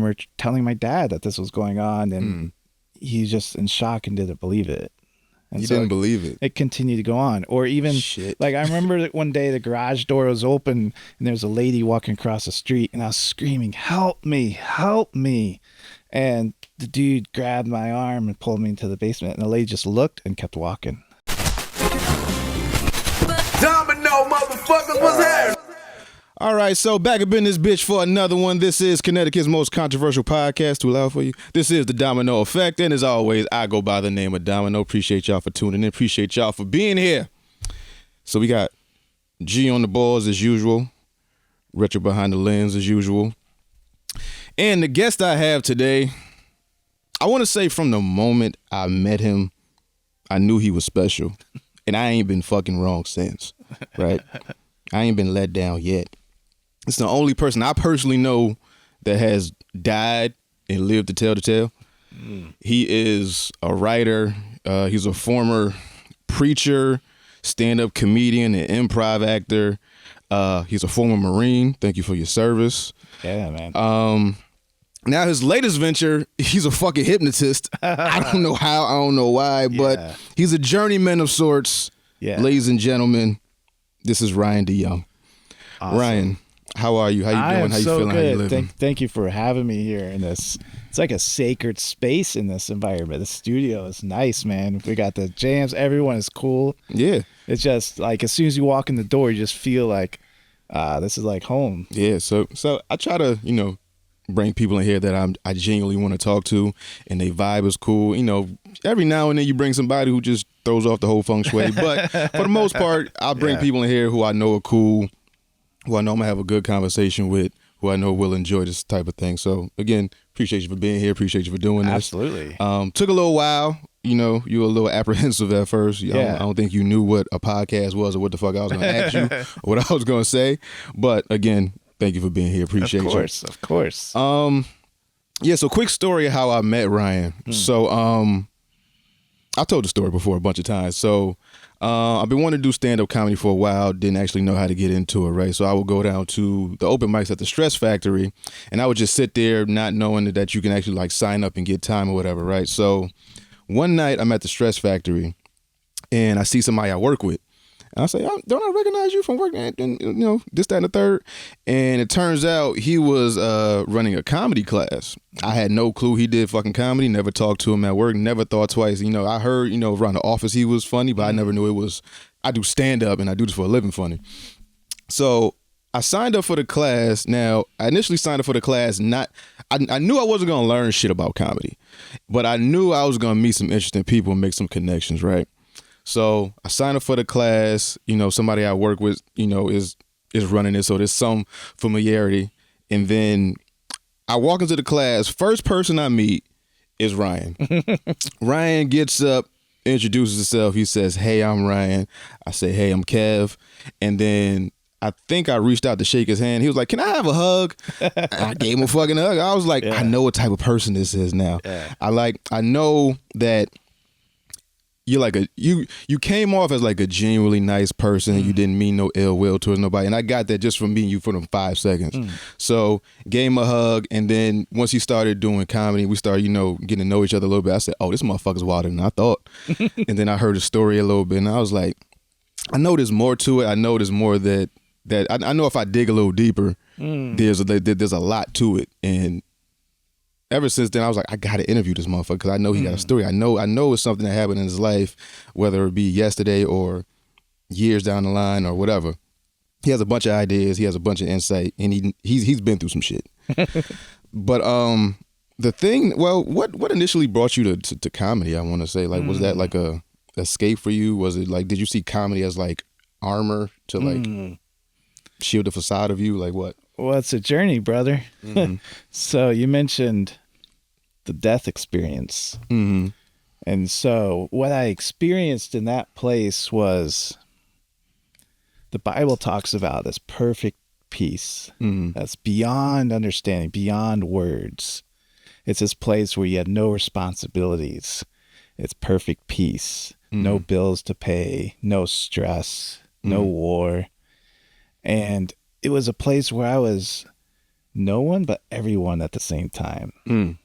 we're telling my dad that this was going on, and he's just in shock and didn't believe it. And you didn't believe it. It continued to go on. Or even, like, I remember that one day the garage door was open and there was a lady walking across the street, and I was screaming, "Help me, help me." And the dude grabbed my arm and pulled me into the basement, and the lady just looked and kept walking. Domino, motherfuckers, what's happening? All right, so back up in this bitch for another one. This is Connecticut's most controversial podcast. Too loud for you? This is the Domino Effect, and as always, I go by the name of Domino. Appreciate y'all for tuning in. Appreciate y'all for being here. So we got G on the balls as usual, Retro behind the lens as usual, and the guest I have today, I want to say from the moment I met him, I knew he was special, and I ain't been fucking wrong since, right? I ain't been let down yet. It's the only person I personally know that has died and lived to tell the tale. He is a writer. He's a former preacher, stand-up comedian, and improv actor. He's a former Marine. Thank you for your service. Yeah, man. Now his latest venture, he's a fucking hypnotist. I don't know how, I don't know why, but he's a journeyman of sorts. Yeah. Ladies and gentlemen, this is Ryan Dejonghe. Awesome. Ryan, how are you? How you doing? How you feeling? Good. How you living? Thank you for having me here in this. It's like a sacred space in this environment. The studio is nice, man. We got the jams. Everyone is cool. Yeah. It's just like as soon as you walk in the door, you just feel like this is like home. Yeah. So I try to, bring people in here that I genuinely want to talk to, and they vibe is cool. Every now and then you bring somebody who just throws off the whole feng shui, but for the most part, I'll bring people in here who I know are cool, who I know I'm gonna have a good conversation with, who I know will enjoy this type of thing. So again, appreciate you for being here. Appreciate you for doing this. Absolutely. Took a little while. You were a little apprehensive at first. I don't think you knew what a podcast was or what the fuck I was gonna ask you or what I was gonna say. But again, thank you for being here. Appreciate you. Of course. Yeah, so quick story of how I met Ryan. So I told the story before a bunch of times. So I've been wanting to do stand-up comedy for a while, didn't actually know how to get into it, right? So I would go down to the open mics at the Stress Factory, and I would just sit there not knowing that you can actually like sign up and get time or whatever, right? So one night I'm at the Stress Factory, and I see somebody I work with. And I say, don't I recognize you from work? And this, that, and the third. And it turns out he was running a comedy class. I had no clue he did fucking comedy. Never talked to him at work. Never thought twice. I heard, around the office he was funny, but I never knew it was, I do stand up and I do this for a living funny. So I signed up for the class. Now, I initially signed up for the class, I knew I wasn't going to learn shit about comedy, but I knew I was going to meet some interesting people and make some connections, right? So I signed up for the class, somebody I work with, is running it. So there's some familiarity. And then I walk into the class. First person I meet is Ryan. Ryan gets up, introduces himself. He says, "Hey, I'm Ryan." I say, "Hey, I'm Kev." And then I think I reached out to shake his hand. He was like, "Can I have a hug?" I gave him a fucking hug. I was like, I know what type of person this is now. Yeah. I know that you're like you came off as like a genuinely nice person. You didn't mean no ill will towards nobody. And I got that just from meeting you for them 5 seconds. So gave him a hug. And then once he started doing comedy, we started, getting to know each other a little bit. I said, "Oh, this motherfucker's wilder than I thought." And then I heard the story a little bit, and I was like, I know there's more to it. I know there's more that I know if I dig a little deeper, there's a lot to it. And ever since then, I was like, I gotta interview this motherfucker because I know he got a story. I know it's something that happened in his life, whether it be yesterday or years down the line or whatever. He has a bunch of ideas. He has a bunch of insight, and he's been through some shit. But the thing, what initially brought you to comedy? I want to say, like, was that like a escape for you? Was it like, did you see comedy as like armor to like shield the facade of you? Like what? Well, it's a journey, brother. So you mentioned the death experience. And so what I experienced in that place was the Bible talks about this perfect peace that's beyond understanding, beyond words. It's this place where you have no responsibilities. It's perfect peace, no bills to pay, no stress, no war. And it was a place where I was no one but everyone at the same time. Mm.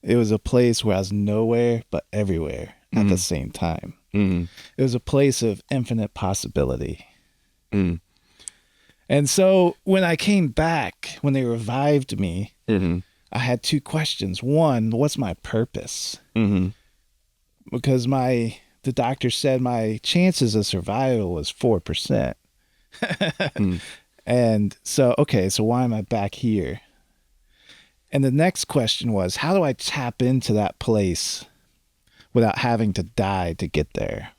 It was a place where I was nowhere but everywhere at the same time. Mm. It was a place of infinite possibility. Mm. And so when I came back, when they revived me, Mm-hmm. I had two questions. One, what's my purpose? Mm-hmm. Because the doctor said my chances of survival was 4%. And so, okay, so why am I back here? And the next question was, how do I tap into that place without having to die to get there?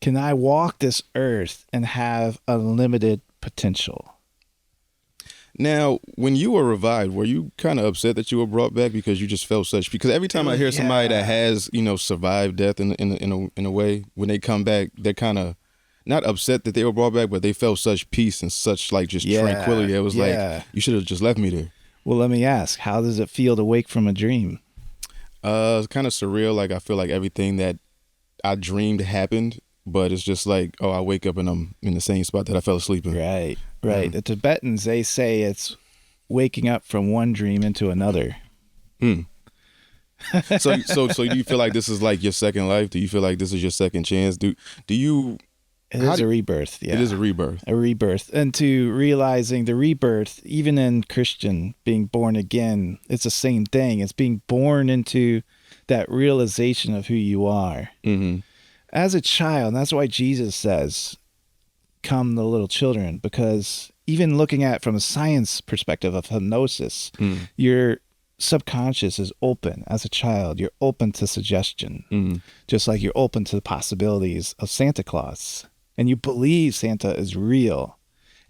Can I walk this earth and have unlimited potential? Now, when you were revived, were you kind of upset that you were brought back because you just felt such? Because every time I hear somebody that has, survived death in a way, when they come back, they're kind of not upset that they were brought back, but they felt such peace and such like just tranquility. It was like, you should have just left me there. Well, let me ask, how does it feel to wake from a dream? It's kind of surreal. Like I feel like everything that I dreamed happened, but it's just like, oh, I wake up and I'm in the same spot that I fell asleep in. Right. The Tibetans, they say it's waking up from one dream into another. So do you feel like this is like your second life? Do you feel like this is your second chance? Do you? It is a rebirth. Yeah. It is a rebirth. A rebirth. And to realizing the rebirth, even in Christian, being born again, it's the same thing. It's being born into that realization of who you are. Mm-hmm. As a child, and that's why Jesus says, come the little children, because even looking at it from a science perspective of hypnosis, your subconscious is open as a child. You're open to suggestion, just like you're open to the possibilities of Santa Claus. And you believe Santa is real,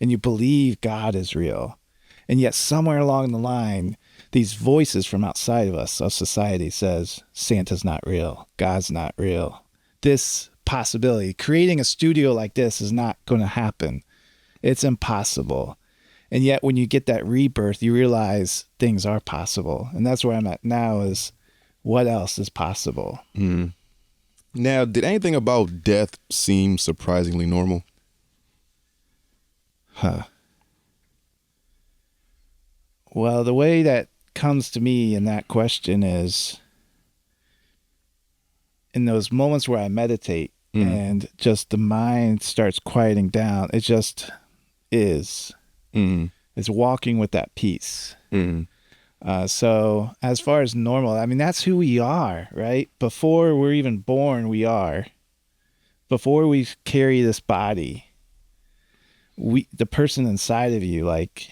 and you believe God is real. And yet somewhere along the line, these voices from outside of us, of society, says, Santa's not real. God's not real. This possibility, creating a studio like this is not going to happen. It's impossible. And yet when you get that rebirth, you realize things are possible. And that's where I'm at now, is what else is possible? Mm. Now, did anything about death seem surprisingly normal? Well, the way that comes to me in that question is in those moments where I meditate and just the mind starts quieting down, it just is. It's walking with that peace. So as far as normal, I mean, that's who we are, right? Before we're even born, we are. Before we carry this body, the person inside of you, like,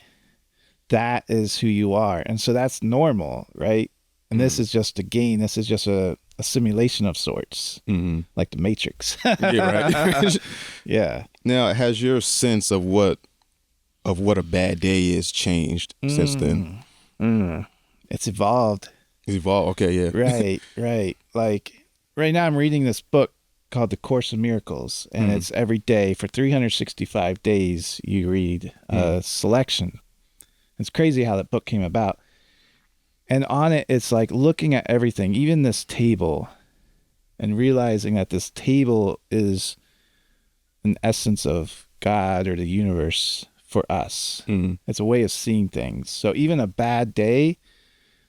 that is who you are. And so that's normal, right? And this is just a game. This is just a simulation of sorts, like the Matrix. Yeah, right. Yeah. Now, has your sense of what a bad day is changed since then? It's evolved. It's evolved. Okay, yeah. Right. Like right now I'm reading this book called The Course of Miracles, and it's every day for 365 days you read a selection. It's crazy how that book came about. And on it, it's like looking at everything, even this table, and realizing that this table is an essence of God or the universe for us. It's a way of seeing things. So even a bad day,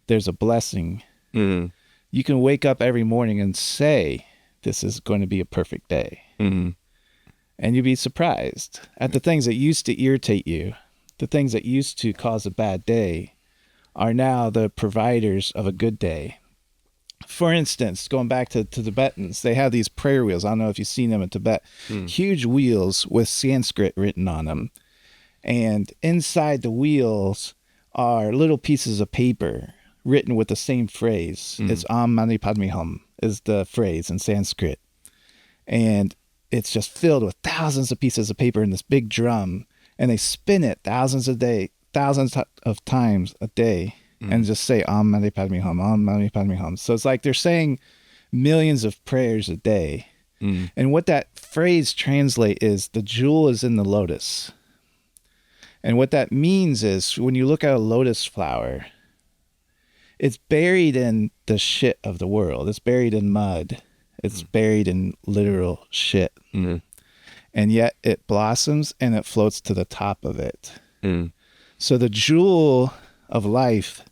there's a blessing. You can wake up every morning and say, this is going to be a perfect day. And you'd be surprised at the things that used to irritate you, the things that used to cause a bad day, are now the providers of a good day. For instance, going back to Tibetans, they have these prayer wheels. I don't know if you've seen them in Tibet. Huge wheels with Sanskrit written on them. And inside the wheels are little pieces of paper written with the same phrase. It's Om Mani Padme Hum is the phrase in Sanskrit. And it's just filled with thousands of pieces of paper in this big drum. And they spin it thousands of times a day and just say Om Mani Padme Hum, Om Mani Padme Hum. So it's like they're saying millions of prayers a day. And what that phrase translate is the jewel is in the lotus. And what that means is when you look at a lotus flower, it's buried in the shit of the world. It's buried in mud. It's buried in literal shit. And yet it blossoms and it floats to the top of it. So the jewel of life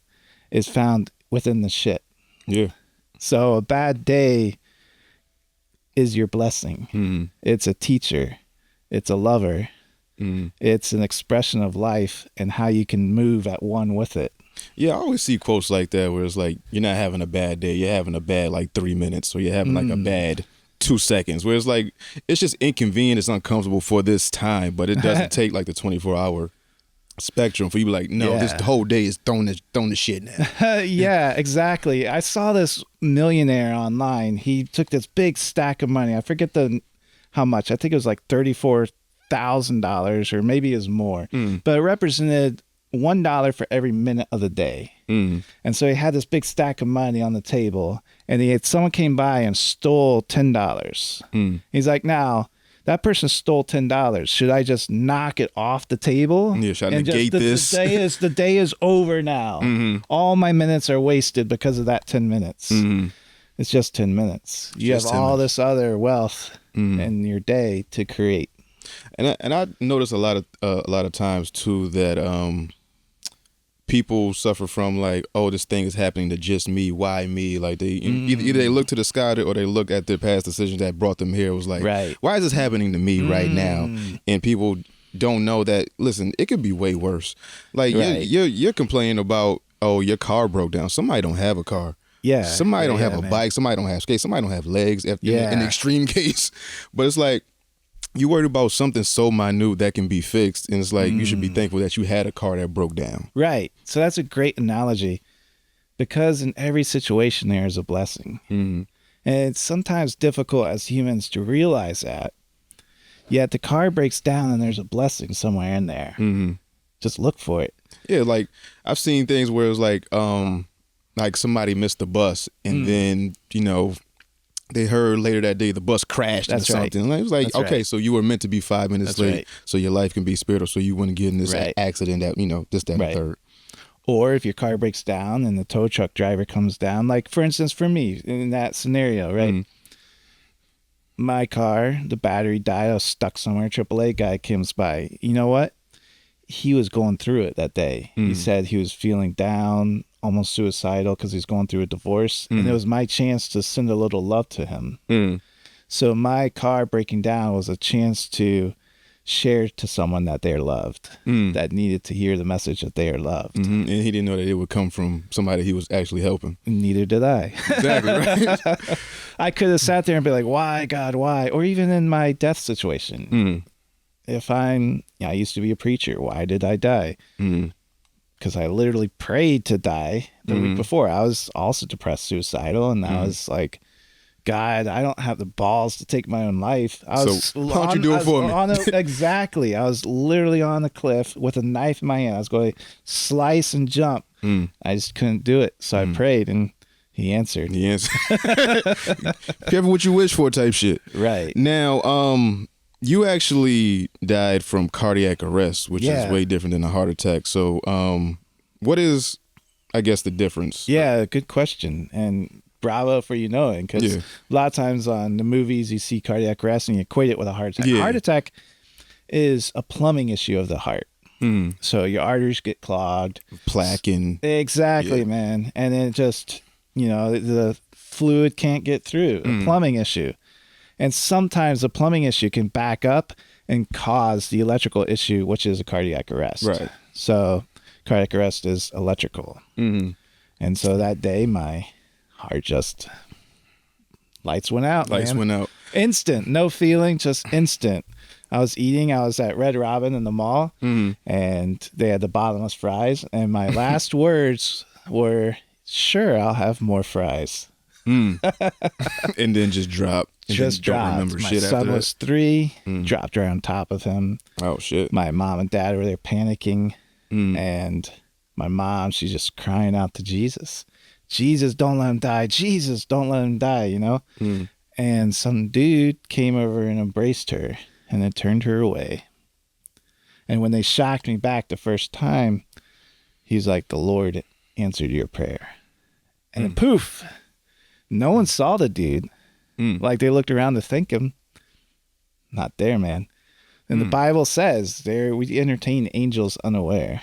is found within the shit. Yeah. So a bad day is your blessing. Mm-hmm. It's a teacher. It's a lover. Mm-hmm. It's an expression of life and how you can move at one with it. Yeah, I always see quotes like that where it's like, you're not having a bad day, you're having a bad like 3 minutes, or you're having like a bad 2 seconds, where it's like, it's just inconvenient, it's uncomfortable for this time, but it doesn't take like the 24-hour spectrum for you to be like, no, this the whole day is throwing the shit now. Yeah, exactly. I saw this millionaire online. He took this big stack of money. I forget how much. I think it was like $34,000 or maybe it was more, but it represented $1 for every minute of the day. And so he had this big stack of money on the table, and someone came by and stole $10. He's like, now that person stole $10. Should I just knock it off the table? Yeah, should I negate this? The day is over now. All my minutes are wasted because of that 10 minutes. It's just 10 minutes. You have all this other wealth in your day to create. And I notice a lot of times too that people suffer from like, oh, this thing is happening to just me. Why me? Like either they look to the sky or they look at their past decisions that brought them here. It was like, why is this happening to me right now? And people don't know that. Listen, it could be way worse. Like you're complaining about, oh, your car broke down. Somebody don't have a car. Yeah. Somebody don't have a bike. Somebody don't have skates. Somebody don't have legs. In the extreme case, but it's like, you worried about something so minute that can be fixed, and it's like you should be thankful that you had a car that broke down. Right. So that's a great analogy, because in every situation there is a blessing. And it's sometimes difficult as humans to realize that. Yet the car breaks down and there's a blessing somewhere in there. Just look for it. Yeah, like I've seen things where it's like somebody missed the bus, and then, they heard later that day the bus crashed or something. Right. And it was like, okay, so you were meant to be 5 minutes late, so your life can be spared, or so you wouldn't get in this accident that, this, that, and the third. Or if your car breaks down and the tow truck driver comes down, like for instance, for me in that scenario, right? My car, the battery died. I was stuck somewhere. AAA guy comes by. You know what? He was going through it that day. He said he was feeling down, almost suicidal because he's going through a divorce. And it was my chance to send a little love to him. So my car breaking down was a chance to share to someone that they're loved, that needed to hear the message that they are loved. And he didn't know that it would come from somebody he was actually helping. Neither did I. Exactly, right? I could have sat there and be like, why, God, why? Or even in my death situation. If I used to be a preacher, why did I die? Because I literally prayed to die the week before. I was also depressed, suicidal, and I was like, God, I don't have the balls to take my own life. Why don't you do it for me? Exactly. I was literally on the cliff with a knife in my hand. I was going to slice and jump. I just couldn't do it. So I prayed, and he answered. Careful what you wish for type shit. Right. Now, you actually died from cardiac arrest, which is way different than a heart attack. So what is, I guess, the difference? Yeah, good question. And bravo for you knowing, because a lot of times on the movies you see cardiac arrest and you equate it with a heart attack. Heart attack is a plumbing issue of the heart. So your arteries get clogged. Plaque and... Exactly, man. And then it just, the fluid can't get through. A plumbing issue. And sometimes the plumbing issue can back up and cause the electrical issue, which is a cardiac arrest. Right. So cardiac arrest is electrical. And so that day, my heart just, lights went out. Went out. Instant. No feeling, just instant. I was at Red Robin in the mall, and they had the bottomless fries. And my last words were, sure, I'll have more fries. And then just drop. Just dropped. My son was 3, dropped right on top of him. Oh, shit. My mom and dad were there panicking. And my mom, she's just crying out to Jesus. Jesus, don't let him die. Jesus, don't let him die, And some dude came over and embraced her and then turned her away. And when they shocked me back the first time, he's like, the Lord answered your prayer. And then poof, no one saw the dude. Like they looked around to thank him. Not there, man. And the Bible says we entertain angels unaware.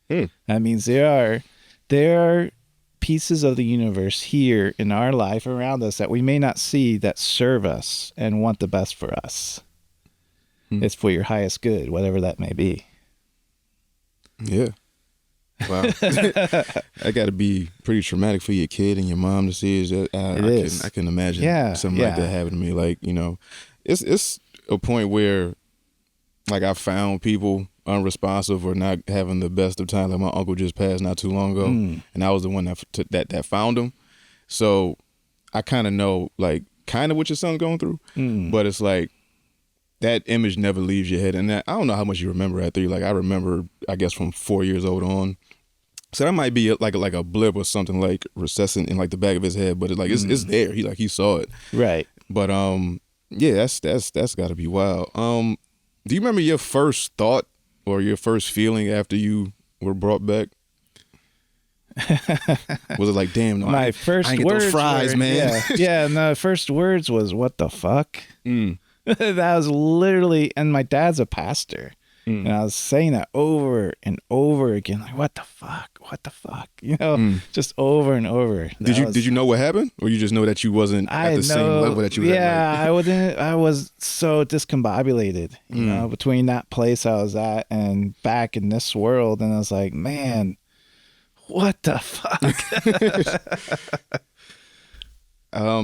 That means there are pieces of the universe here in our life around us that we may not see that serve us and want the best for us. It's for your highest good, whatever that may be. Yeah. Wow. That got to be pretty traumatic for your kid and your mom to see. I can imagine something like that happening to me. Like, you know, it's a point where, like, I found people unresponsive or not having the best of time. Like, my uncle just passed not too long ago, and I was the one that found him. So I kind of know, like, kind of what your son's going through, but it's like that image never leaves your head. And I don't know how much you remember after you. Like, I remember, I guess, from 4 years old on. So that might be like a blip or something, like recessing in like the back of his head, but it's there. He saw it, right? But yeah, that's got to be wild. Do you remember your first thought or your first feeling after you were brought back? Was it like, damn, no, my first I ain't get those fries, man? Yeah. No, first words was, "What the fuck?" That was literally, and my dad's a pastor. And I was saying that over and over again, like, what the fuck, you know, just over and over. Did you know what happened, or you just know that you wasn't at the same level that you were at? Yeah, I was so discombobulated, you know, between that place I was at and back in this world, and I was like, man, what the fuck?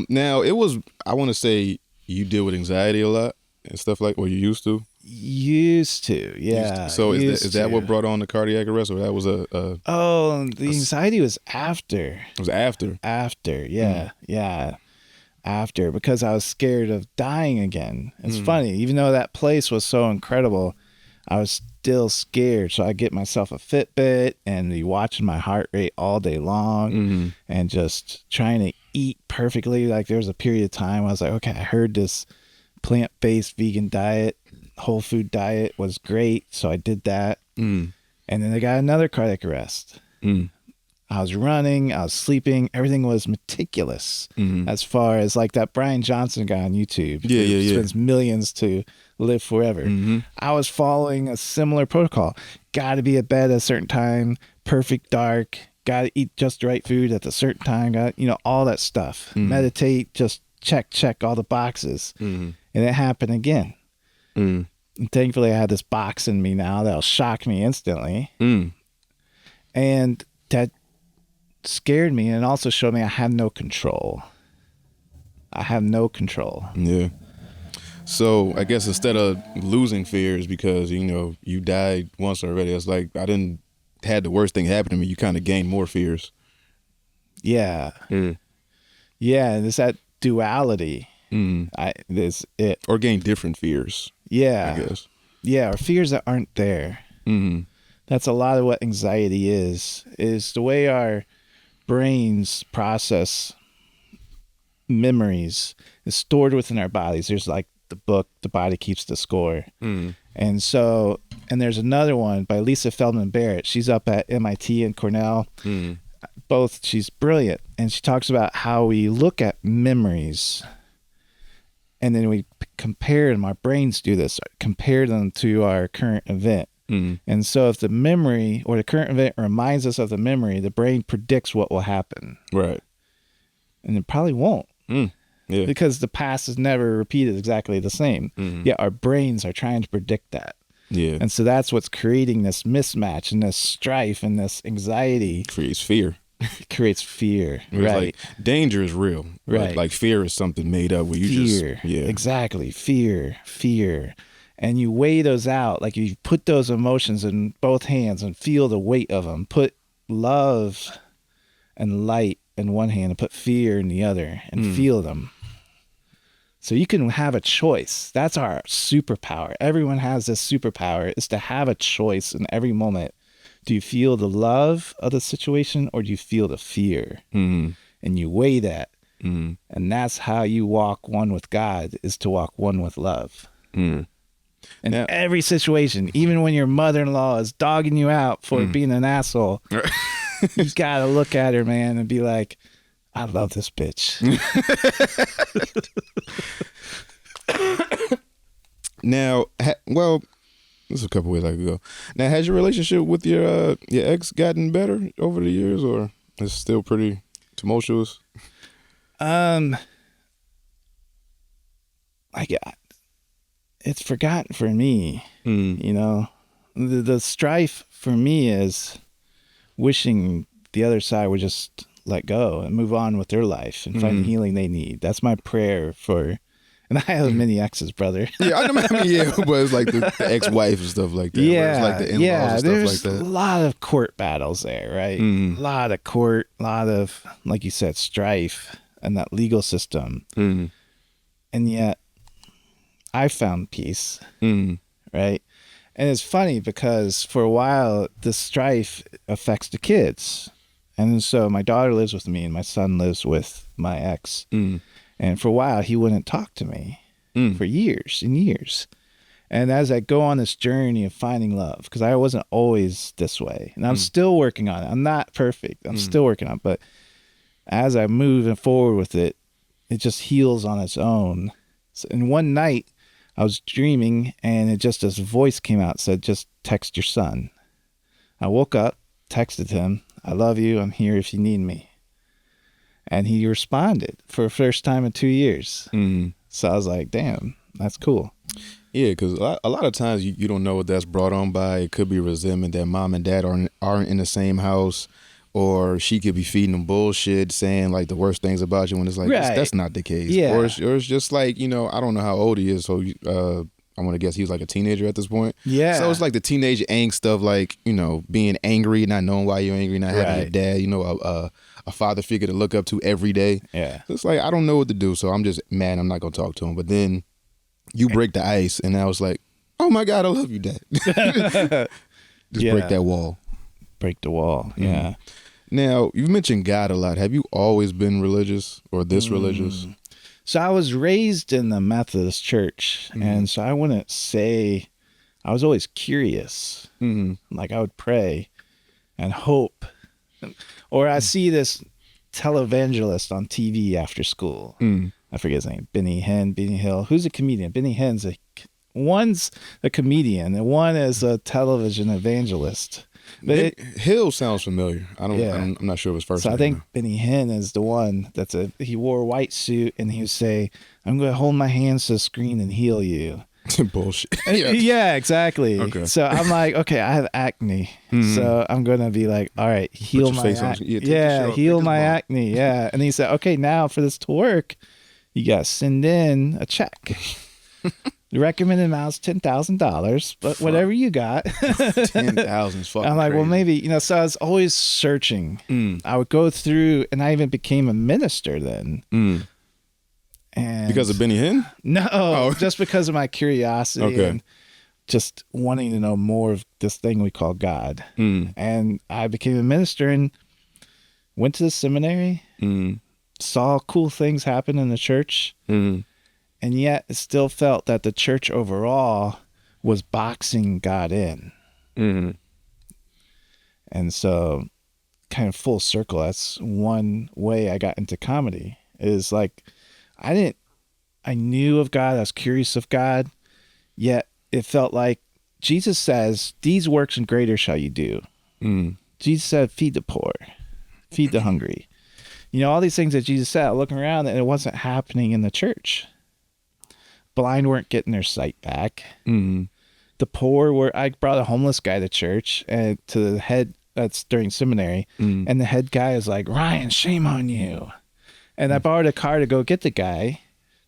Now it was, I want to say you deal with anxiety a lot and stuff like, or you used to. Used to, yeah. So is that what brought on the cardiac arrest, or that was the anxiety was after. It was after. Yeah. After, because I was scared of dying again. It's funny, even though that place was so incredible, I was still scared. So I get myself a Fitbit and be watching my heart rate all day long and just trying to eat perfectly. Like, there was a period of time I was like, okay, I heard this plant-based vegan diet, whole food diet was great, so I did that. And then I got another cardiac arrest. I was running, I was sleeping, everything was meticulous, as far as like that Brian Johnson guy on YouTube who spends millions to live forever. I was following a similar protocol. Got to be at bed at a certain time, perfect dark, got to eat just the right food at the certain time, got, you know, all that stuff. Meditate, just check all the boxes. And it happened again. And thankfully I had this box in me now that'll shock me instantly. And that scared me, and also showed me I have no control. Yeah. So I guess instead of losing fears because, you know, you died once already, it's like I didn't had the worst thing happen to me, you kind of gained more fears. Yeah. Yeah, and it's that duality. Or gain different fears. Yeah. I guess. Yeah, or fears that aren't there. That's a lot of what anxiety is the way our brains process memories is stored within our bodies. There's like the book, The Body Keeps the Score. And there's another one by Lisa Feldman Barrett. She's up at MIT and Cornell. Both, she's brilliant. And she talks about how we look at memories and then we compare them. Our brains do this, compare them to our current event. And so if the memory or the current event reminds us of the memory, the brain predicts what will happen. Right. And it probably won't. Yeah. Because the past is never repeated exactly the same. Yet our brains are trying to predict that. Yeah. And so that's what's creating this mismatch and this strife and this anxiety. Creates fear. It creates fear. Right. Like, danger is real. Right. Like fear is something made up where you fear. Exactly. Fear. And you weigh those out. Like, you put those emotions in both hands and feel the weight of them. Put love and light in one hand and put fear in the other and feel them. So you can have a choice. That's our superpower. Everyone has this superpower, is to have a choice in every moment. Do you feel the love of the situation, or do you feel the fear? And you weigh that. And that's how you walk one with God, is to walk one with love. In every situation, even when your mother-in-law is dogging you out for being an asshole, you gotta look at her, man, and be like, I love this bitch. Now, well, There's a couple ways I could go. Now, has your relationship with your ex gotten better over the years, or is it still pretty tumultuous? It's forgotten for me. You know, the strife for me is wishing the other side would just let go and move on with their life and find the healing they need. That's my prayer for. And I have many exes, brother. Yeah, I mean, but it's like the ex-wife and stuff like that. Yeah, it's like the in-laws and stuff there's like that. a lot of court battles there, right? A lot of court, a lot of, like you said, strife and that legal system. And yet, I found peace, right? And it's funny because for a while, the strife affects the kids. And so my daughter lives with me and my son lives with my ex. And for a while, he wouldn't talk to me for years and years. And as I go on this journey of finding love, because I wasn't always this way, and I'm still working on it. I'm not perfect. I'm still working on it. But as I move forward with it, it just heals on its own. And one night, I was dreaming, and it just this voice came out, said, just text your son. I woke up, texted him, I love you. I'm here if you need me. And he responded for the first time in 2 years. So I was like, damn, that's cool. Yeah, because a lot of times you don't know what that's brought on by. It could be resentment that mom and dad aren't in the same house, or she could be feeding them bullshit, saying like the worst things about you when it's like, that's not the case. Yeah. Or it's just like, you know, I don't know how old he is, so I'm going to guess he was like a teenager at this point. Yeah. So it's like the teenage angst of like, you know, being angry, not knowing why you're angry, not having your dad, you know, a father figure to look up to every day. Yeah. So it's like, I don't know what to do, so I'm just mad. I'm not going to talk to him. But then you break the ice, and I was like, oh my God, I love you, Dad. Just break that wall. Break the wall, yeah. Now, you've mentioned God a lot. Have you always been religious or this religious? So I was raised in the Methodist church, and so I wouldn't say, I was always curious. Like I would pray and hope. Or I see this televangelist on TV after school. I forget his name. Benny Hill. Who's a comedian? Benny Hinn's one's a comedian and one is a television evangelist. But Hill sounds familiar. I'm not sure of his first name. So I think Benny Hinn is the one he wore a white suit and he would say, I'm going to hold my hands to the screen and heal you. Bullshit. Yeah, exactly. Okay. So I'm like, okay, I have acne. So I'm going to be like, all right, heal my acne. Heal my acne. Yeah. And he said, okay, now for this to work, you got to send in a check. The recommended amount is $10,000, but whatever you got. 10,000 is fucking I'm like, crazy. well, maybe, so I was always searching. I would go through, and I even became a minister then. And because of Benny Hinn? No, just because of my curiosity and just wanting to know more of this thing we call God. And I became a minister and went to the seminary, saw cool things happen in the church, and yet it still felt that the church overall was boxing God in. And so kind of full circle, that's one way I got into comedy, is like, I knew of God, I was curious of God, yet it felt like Jesus says, these works and greater shall you do. Jesus said, feed the poor, feed the hungry. All these things that Jesus said, looking around, and it wasn't happening in the church. Blind weren't getting their sight back. The poor I brought a homeless guy to church and to the head, that's during seminary, and the head guy is like, Ryan, shame on you. And I borrowed a car to go get the guy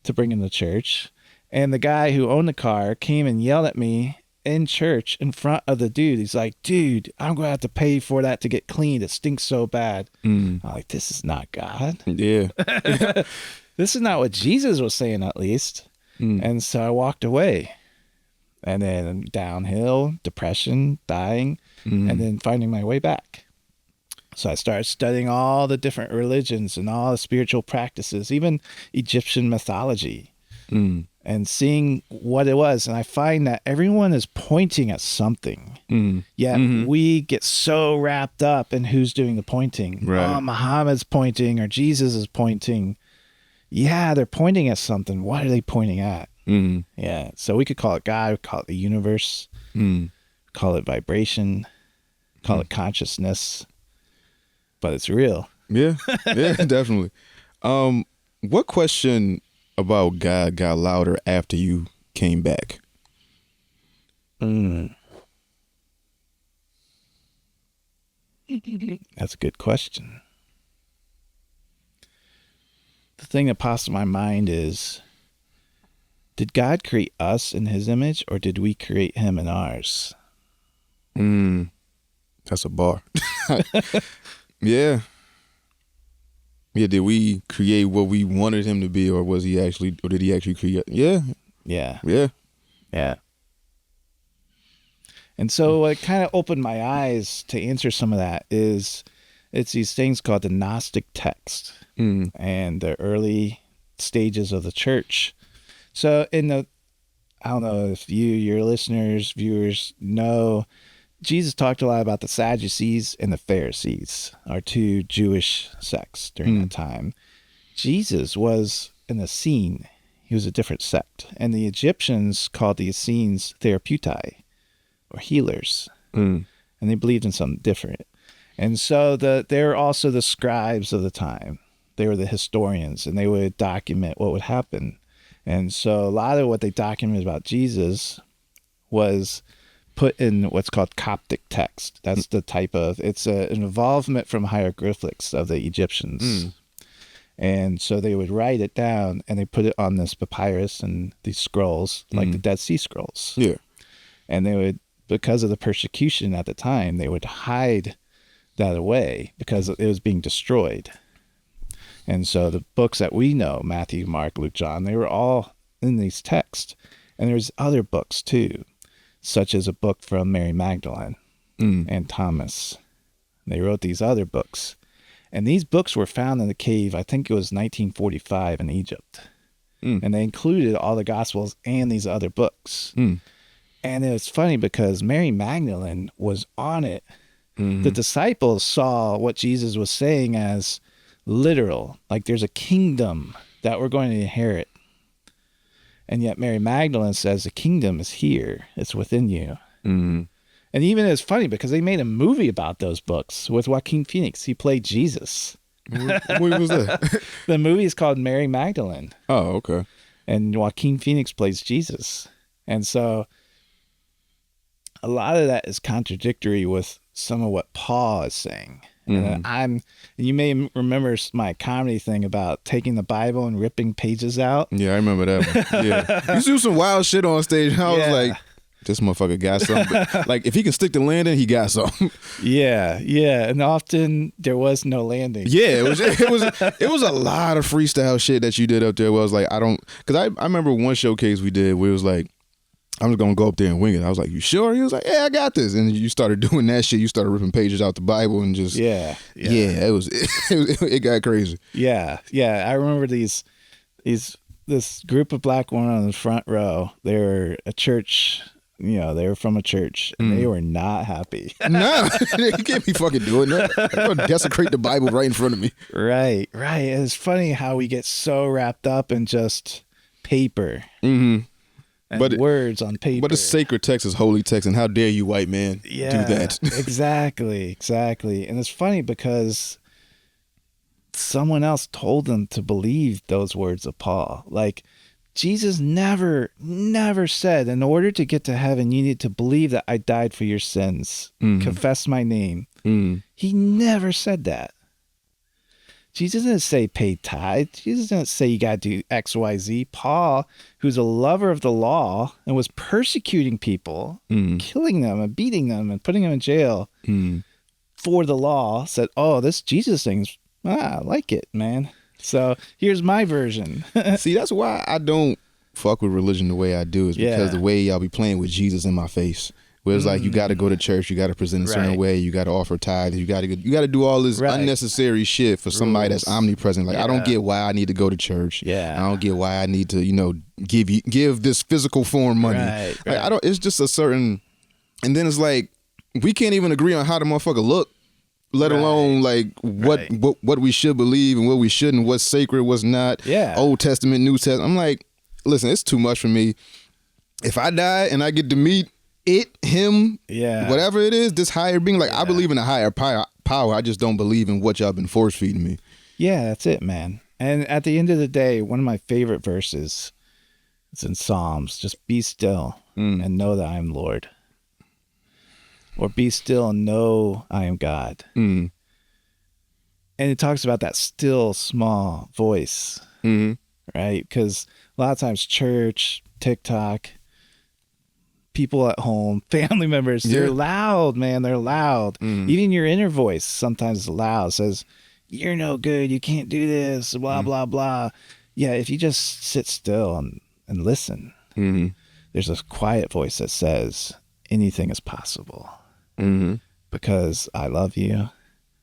to bring him to church. And the guy who owned the car came and yelled at me in church in front of the dude. He's like, dude, I'm going to have to pay for that to get cleaned. It stinks so bad. I'm like, this is not God. Yeah. This is not what Jesus was saying, at least. And so I walked away. And then downhill, depression, dying, and then finding my way back. So I started studying all the different religions and all the spiritual practices, even Egyptian mythology, and seeing what it was. And I find that everyone is pointing at something. Yet we get so wrapped up in who's doing the pointing. Right. Oh, Muhammad's pointing or Jesus is pointing. Yeah, they're pointing at something. What are they pointing at? Yeah. So we could call it God, we could call it the universe. Call it vibration. Call it consciousness. But it's real. Yeah, yeah, definitely. What question about God got louder after you came back? That's a good question. The thing that pops in my mind is, did God create us in his image, or did we create him in ours? That's a bar. Yeah. Yeah, did we create what we wanted him to be, or did he actually create? Yeah. Yeah. Yeah. Yeah. And so what kind of opened my eyes to answer some of that is it's these things called the Gnostic text and the early stages of the church. So I don't know if your listeners, viewers know, Jesus talked a lot about the Sadducees and the Pharisees, our two Jewish sects during that time. Jesus was an Essene. He was a different sect. And the Egyptians called the Essenes therapeutai, or healers. And they believed in something different. And so they were also the scribes of the time. They were the historians, and they would document what would happen. And so a lot of what they documented about Jesus was put in what's called Coptic text. That's the type of, it's an involvement from hieroglyphics of the Egyptians. And so they would write it down, and they put it on this papyrus and these scrolls, like the Dead Sea Scrolls. Yeah. And they would, because of the persecution at the time, they would hide that away because it was being destroyed. And so the books that we know, Matthew, Mark, Luke, John, they were all in these texts. And there's other books too, such as a book from Mary Magdalene and Thomas. They wrote these other books. And these books were found in the cave, I think it was 1945 in Egypt. And they included all the Gospels and these other books. And it was funny because Mary Magdalene was on it. The disciples saw what Jesus was saying as literal, like there's a kingdom that we're going to inherit. And yet Mary Magdalene says the kingdom is here. It's within you. And even it's funny because they made a movie about those books with Joaquin Phoenix. He played Jesus. What was that? The movie is called Mary Magdalene. Oh, okay. And Joaquin Phoenix plays Jesus. And so a lot of that is contradictory with some of what Paul is saying. And you may remember my comedy thing about taking the Bible and ripping pages out. Yeah, I remember that one. Yeah. You do some wild shit on stage. I was like, this motherfucker got something. Like, if he can stick the landing, he got something. Yeah. And often there was no landing. Yeah, it was a lot of freestyle shit that you did up there where I was like, because I remember one showcase we did where it was like, I'm just gonna go up there and wing it. I was like, you sure? He was like, yeah, I got this. And you started doing that shit. You started ripping pages out the Bible and just it got crazy. Yeah. I remember this group of black women on the front row. They were a church. They were from a church, and they were not happy. No, you can't be fucking doing that. I'm gonna desecrate the Bible right in front of me. Right. It's funny how we get so wrapped up in just paper. And words on paper. But a sacred text is holy text, and how dare you, white man, do that? Exactly. And it's funny because someone else told them to believe those words of Paul. Like, Jesus never said, in order to get to heaven, you need to believe that I died for your sins. Confess my name. He never said that. Jesus didn't say pay tithe. Jesus didn't say you got to do X, Y, Z. Paul, who's a lover of the law and was persecuting people, killing them and beating them and putting them in jail for the law, said, oh, this Jesus thing's, I like it, man. So here's my version. See, that's why I don't fuck with religion the way I do, is because the way y'all be playing with Jesus in my face. Where it's like, you got to go to church, you got to present a certain way, you got to offer tithes, you got to do all this unnecessary shit for somebody that's omnipresent. Like, I don't get why I need to go to church. I don't get why I need to, give this physical form money. Like, I don't. It's just a certain, and then it's like, we can't even agree on how the motherfucker look, let alone like what we should believe and what we shouldn't, what's sacred, what's not. Old Testament, New Testament. I'm like, listen, it's too much for me. If I die and I get to meet him, Yeah. whatever it is, this higher being. Like, I believe in a higher power. I just don't believe in what y'all been force feeding me. Yeah, that's it, man. And at the end of the day, one of my favorite verses, it's in Psalms, just be still and know that I am Lord. Or be still and know I am God. Mm. And it talks about that still small voice, right? Because a lot of times church, TikTok, people at home, family members, they're loud, man. They're loud. Even your inner voice sometimes is loud. It says, you're no good. You can't do this, blah, blah, blah. Yeah, if you just sit still and listen, there's a quiet voice that says, anything is possible because I love you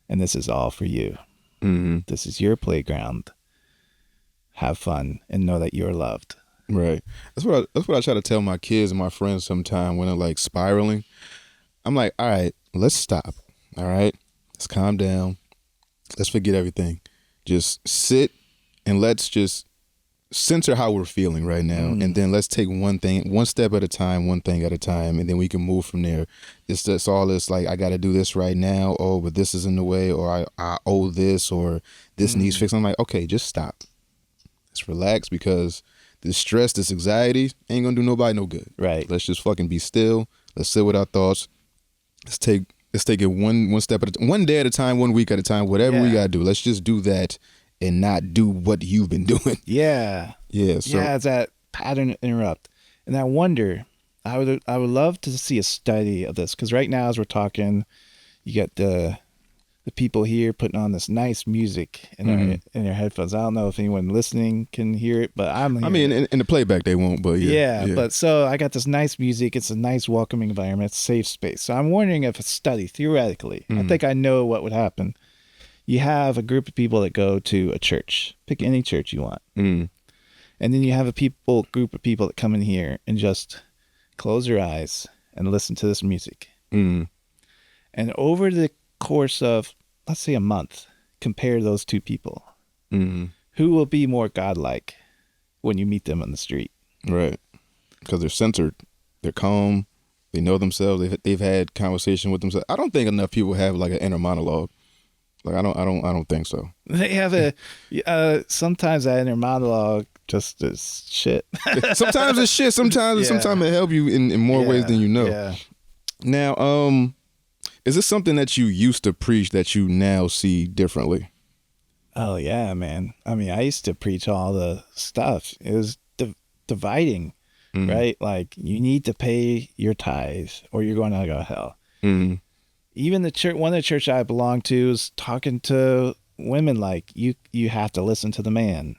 and this is all for you. This is your playground. Have fun and know that you're loved. Right. That's what I try to tell my kids and my friends sometime when they're like spiraling. I'm like, all right, let's stop. All right, let's calm down. Let's forget everything. Just sit and let's just censor how we're feeling right now. And then let's take one step at a time, one thing at a time, and then we can move from there. It's all this like, I got to do this right now. Oh, but this is in the way, or I owe this, or this needs fixing. I'm like, okay, just stop. Let's relax, because this stress, this anxiety ain't gonna do nobody no good. Right. Let's just fucking be still. Let's sit with our thoughts. Let's take it one step at a time, one day at a time, 1 week at a time, whatever we gotta do. Let's just do that and not do what you've been doing. Yeah. Yeah. So it's that pattern interrupt. And I wonder, I would love to see a study of this, because right now as we're talking, you get the people here putting on this nice music in their headphones. I don't know if anyone listening can hear it, but I'm hearing I mean, in the playback they won't, but yeah. But so I got this nice music. It's a nice welcoming environment. It's a safe space. So I'm wondering if a study, theoretically, I think I know what would happen. You have a group of people that go to a church. Pick any church you want. And then you have a group of people that come in here and just close their eyes and listen to this music. And over the course of, let's say, a month, compare those two people. Who will be more godlike when you meet them on the street? Right. Because they're centered, they're calm, they know themselves, they've had conversation with themselves. I don't think enough people have like an inner monologue. Like, I don't think so. They have sometimes that inner monologue just is shit. Sometimes it's shit. Sometimes it helps you in more ways than you know. Yeah. Now, is this something that you used to preach that you now see differently? Oh yeah, man. I mean, I used to preach all the stuff. It was dividing, right? Like, you need to pay your tithes or you're going to go to hell. Even the church, one of the church I belonged to, was talking to women like, you have to listen to the man.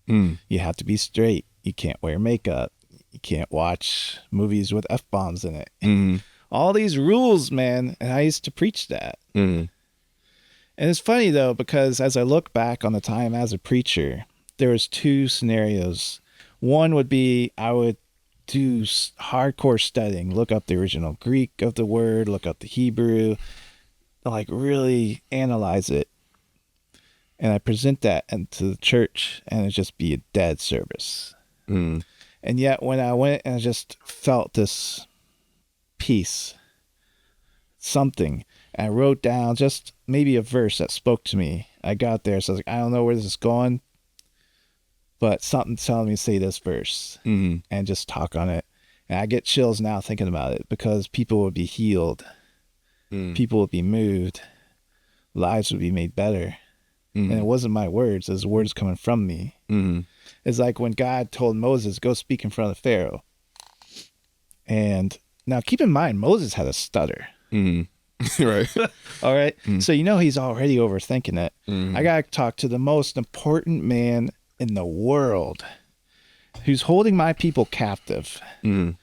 You have to be straight. You can't wear makeup. You can't watch movies with F-bombs in it. All these rules, man. And I used to preach that. And it's funny though, because as I look back on the time as a preacher, there was two scenarios. One would be, I would do hardcore studying, look up the original Greek of the word, look up the Hebrew, like really analyze it. And I present that into the church and it'd just be a dead service. And yet when I went and I just felt this peace, something, and I wrote down just maybe a verse that spoke to me. I got there, so I was like, I don't know where this is going, but something telling me to say this verse and just talk on it. And I get chills now thinking about it, because people would be healed. People would be moved. Lives would be made better. And it wasn't my words. It was words coming from me. It's like when God told Moses, go speak in front of Pharaoh. And now keep in mind, Moses had a stutter. Right. All right. So, he's already overthinking it. I got to talk to the most important man in the world who's holding my people captive. I'm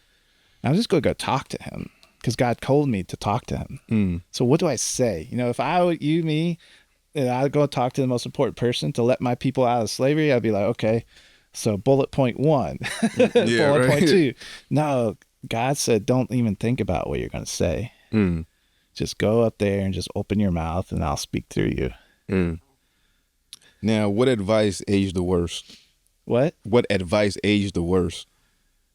just going to go talk to him because God told me to talk to him. So what do I say? If I would, me, and I'd go talk to the most important person to let my people out of slavery, I'd be like, okay, so bullet point 1, bullet point 2. No, God said, don't even think about what you're going to say. Just go up there and just open your mouth and I'll speak through you. Now, what advice aged the worst? What? What advice aged the worst?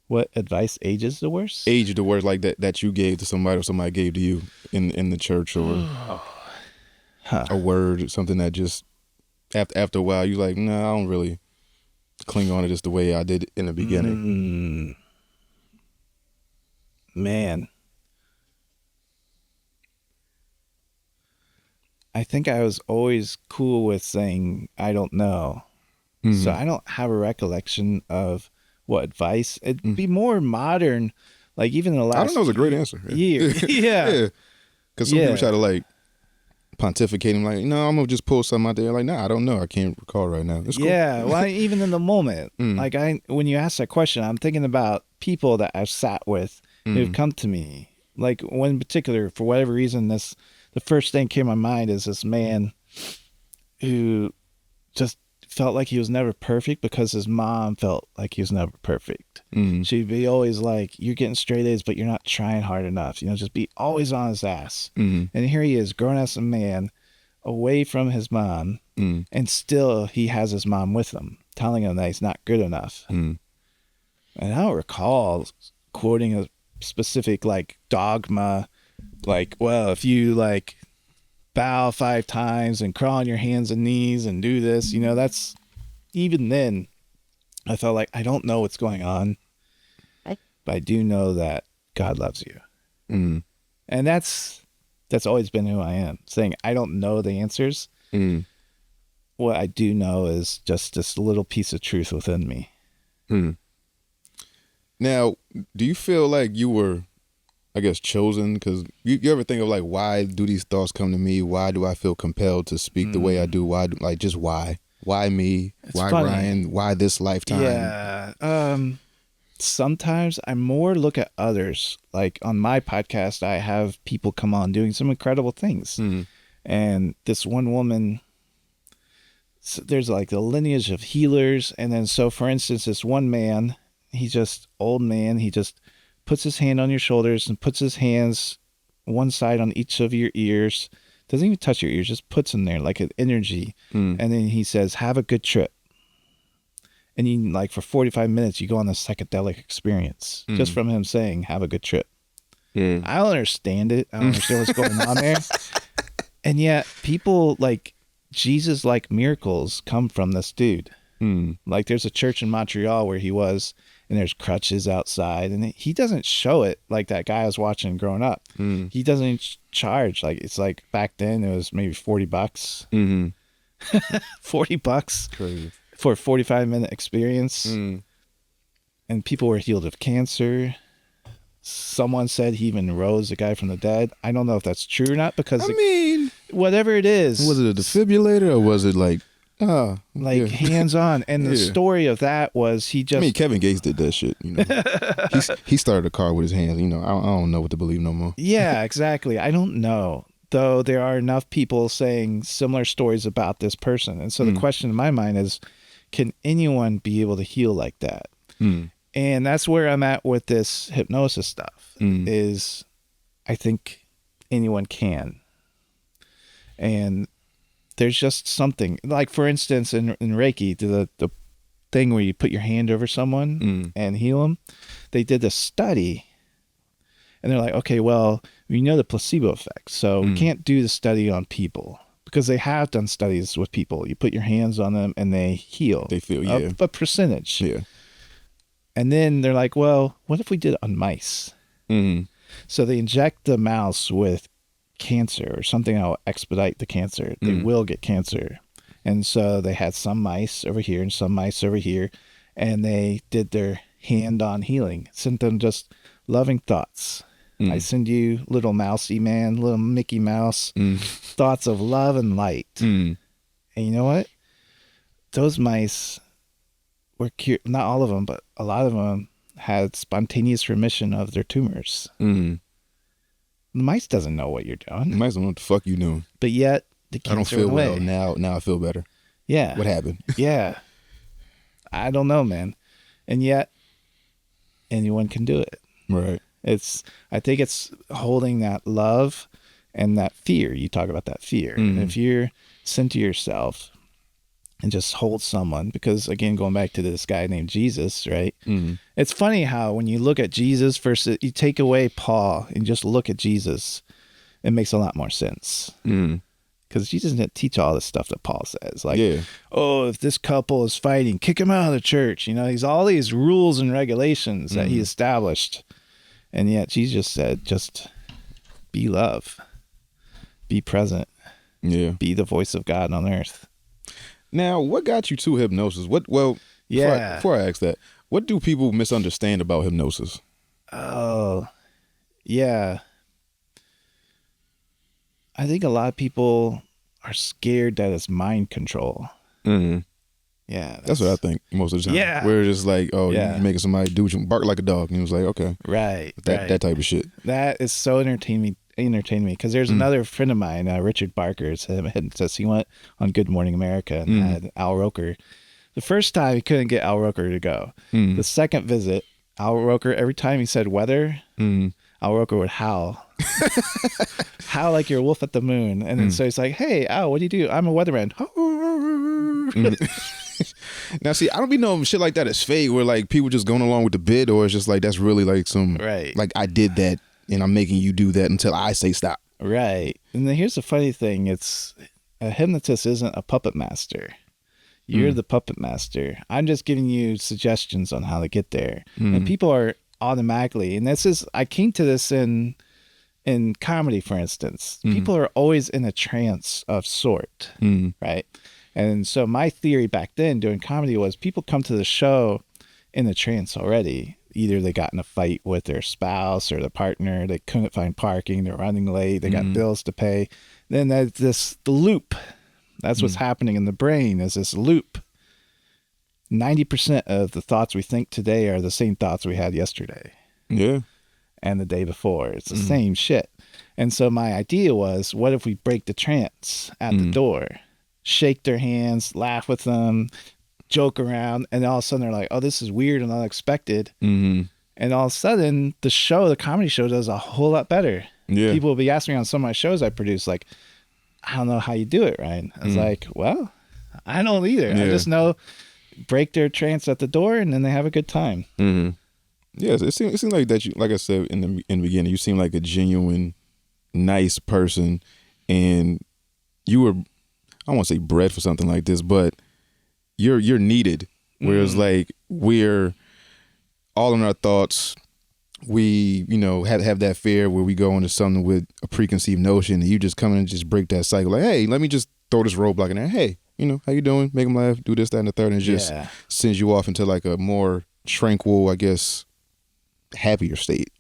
What advice ages the worst? Age the worst, like that you gave to somebody or somebody gave to you in the church or a word or something that just after a while you like, no, I don't really cling on to this the way I did in the beginning. Man. I think I was always cool with saying, I don't know. Mm-hmm. So I don't have a recollection of what advice. It'd be more modern, like even in the last I don't know, it's a great answer. year. Yeah. Because some people try to like pontificate him like, no, I'm going to just pull something out there. Like, nah, I don't know. I can't recall right now. It's cool. Yeah. Well, even in the moment, like when you ask that question, I'm thinking about people that I've sat with who've come to me. Like one in particular, for whatever reason, the first thing came to my mind is this man who just felt like he was never perfect because his mom felt like he was never perfect. She'd be always like, you're getting straight A's, but you're not trying hard enough. Just be always on his ass. And here he is, grown as a man, away from his mom, and still he has his mom with him, telling him that he's not good enough. And I don't recall quoting a specific like dogma, like, well, if you like bow 5 times and crawl on your hands and knees and do this, that's, even then I felt like I don't know what's going on, but I do know that God loves you. And that's always been who I am, saying I don't know the answers. What I do know is just this little piece of truth within me. Now, do you feel like you were, I guess, chosen? Because you ever think of like, why do these thoughts come to me? Why do I feel compelled to speak the way I do? Why? Just why? Why me? Why funny. Ryan? Why this lifetime? Yeah. Sometimes I more look at others. Like on my podcast, I have people come on doing some incredible things. And this one woman, so there's like a lineage of healers. And then, so for instance, this one man, he's just old man. He just puts his hand on your shoulders and puts his hands one side on each of your ears. Doesn't even touch your ears, just puts them there like an energy. And then he says, have a good trip. And you, like, for 45 minutes, you go on this psychedelic experience just from him saying, have a good trip. I don't understand it. I don't understand what's going on there. And yet people like Jesus, like miracles come from this dude. Like there's a church in Montreal where he was, and there's crutches outside, and he doesn't show it like that guy I was watching growing up. He doesn't charge. Like, it's like back then it was maybe $40. $40 Crazy. For a 45-minute experience. And people were healed of cancer. Someone said he even rose a guy from the dead. I don't know if that's true or not, because whatever it is, was it a defibrillator or was it like hands-on? And the story of that was Kevin Gates did that shit. He started a car with his hands. I don't know what to believe no more. Yeah, exactly. I don't know, though. There are enough people saying similar stories about this person, and so the question in my mind is, can anyone be able to heal like that? And that's where I'm at with this hypnosis stuff. Is I think anyone can, and there's just something, like, for instance, in Reiki, the thing where you put your hand over someone and heal them. They did a study, and they're like, okay, well, we know the placebo effect, so we can't do the study on people, because they have done studies with people. You put your hands on them and they heal. They feel, a percentage. Yeah. And then they're like, well, what if we did it on mice? So they inject the mouse with cancer or something that will expedite the cancer. They will get cancer. And so they had some mice over here and some mice over here, and they did their hand-on healing. Sent them just loving thoughts. I send you, little mousy man, little Mickey Mouse, thoughts of love and light. And you know what? Those mice were cured. Not all of them, but a lot of them had spontaneous remission of their tumors. The mice doesn't know what you're doing. The mice don't know what the fuck you doing. But yet, the cancer I don't feel away. well. Now I feel better. Yeah. What happened? Yeah. I don't know, man. And yet, anyone can do it. Right. I think it's holding that love and that fear. You talk about that fear. And if you're saying to yourself, and just hold someone. Because again, going back to this guy named Jesus, right? It's funny how when you look at Jesus versus you take away Paul and just look at Jesus, it makes a lot more sense. Because Jesus didn't teach all this stuff that Paul says. Like, oh, if this couple is fighting, kick him out of the church. You know, he's all these rules and regulations that he established. And yet Jesus said, just be love, be present, be the voice of God on earth. Now, what got you to hypnosis? Before I ask that, what do people misunderstand about hypnosis? Oh, yeah. I think a lot of people are scared that it's mind control. Yeah. That's what I think most of the time. Yeah. We're just like, oh, you're making somebody do what you bark like a dog. And it was like, okay. Right. That type of shit. That is so entertaining me because there's another friend of mine, Richard Barker, he went on Good Morning America and had Al Roker. The first time he couldn't get Al Roker to go. The second visit, Al Roker, every time he said weather, Al Roker would howl. Howl like you're a wolf at the moon. And then so he's like, hey, Al, what do you do? I'm a weatherman. Now, see, I don't be knowing shit like that is fake, where like people just going along with the bid, or it's just like that's really like some like I did that and I'm making you do that until I say stop. Right. And then here's the funny thing: it's a hypnotist isn't a puppet master. You're the puppet master. I'm just giving you suggestions on how to get there. And people are automatically, and I came to this in comedy, for instance. People are always in a trance of sort, right? And so my theory back then doing comedy was people come to the show in a trance already. Either they got in a fight with their spouse or their partner, they couldn't find parking, they're running late, they got bills to pay. Then there's the loop. That's what's happening in the brain, is this loop. 90% of the thoughts we think today are the same thoughts we had yesterday. Yeah. And the day before. It's the same shit. And so my idea was, what if we break the trance at the door? Shake their hands, laugh with them, joke around, and all of a sudden they're like, oh, this is weird and unexpected. And all of a sudden, the comedy show does a whole lot better. Yeah. People will be asking me on some of my shows I produce, like, I don't know how you do it, Ryan. I was like, well, I don't either. I just know break their trance at the door and then they have a good time. Yes, it seems like that. You, like I said in the beginning, you seem like a genuine, nice person, and you were, I don't want to say bred for something like this, but you're needed. Whereas like we're all in our thoughts. We, have that fear where we go into something with a preconceived notion, and you just come in and just break that cycle. Like, hey, let me just throw this roadblock in there. Hey, how you doing? Make them laugh. Do this, that, and the third, and it just sends you off into like a more tranquil, I guess, happier state.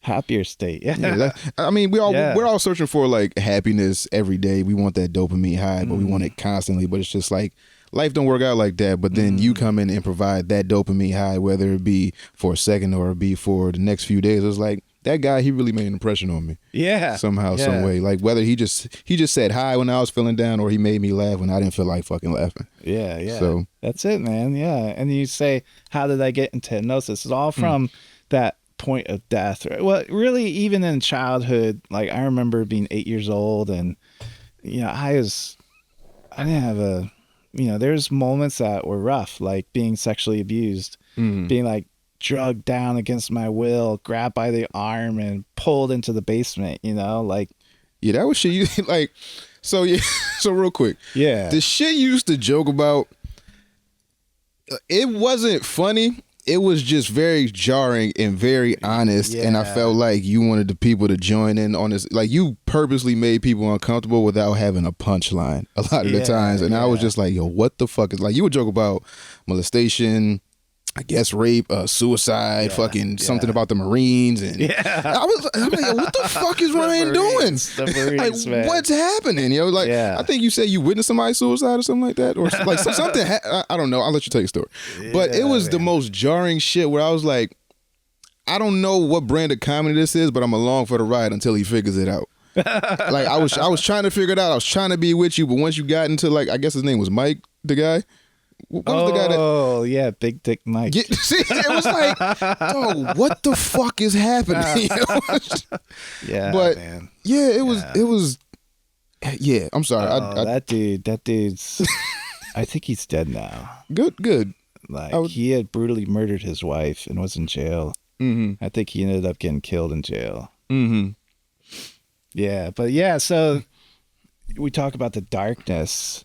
Yeah. I mean, we're all searching for like happiness every day. We want that dopamine high, but we want it constantly. But it's just like life don't work out like that. But then you come in and provide that dopamine high, whether it be for a second or it be for the next few days. It's like that guy, he really made an impression on me. Yeah. Somehow, some way. Like whether he just said hi when I was feeling down, or he made me laugh when I didn't feel like fucking laughing. Yeah. So that's it, man. Yeah. And you say, how did I get into hypnosis? It's all from that point of death. Well, really, even in childhood, like I remember being 8 years old, and I didn't have there's moments that were rough, like being sexually abused, being like drugged down against my will, grabbed by the arm and pulled into the basement, like. Yeah, that was shit you like. So real quick. Yeah. The shit you used to joke about, it wasn't funny. It was just very jarring and very honest, and I felt like you wanted the people to join in on this. Like you purposely made people uncomfortable without having a punchline a lot of the times, and I was just like, "Yo, what the fuck is?" Like you would joke about molestation, I guess rape, suicide, fucking something about the Marines, and I'm like, what the fuck is Ryan doing? The Marines, like, man. what's happening? Like, I think you said you witnessed somebody's suicide or something like that, or like something. I don't know. I'll let you tell your story. But it was the most jarring shit where I was like, I don't know what brand of comedy this is, but I'm along for the ride until he figures it out. Like I was trying to figure it out. I was trying to be with you, but once you got into like, I guess his name was Mike, the guy. What was the guy that? Oh yeah, Big Dick Mike. See, it was like, dog, what the fuck is happening? Yeah, but man. Yeah, it was. Yeah, I'm sorry. That dude's. I think he's dead now. Good. Like, he had brutally murdered his wife and was in jail. Mm-hmm. I think he ended up getting killed in jail. Mm-hmm. Yeah, but yeah, so we talk about the darkness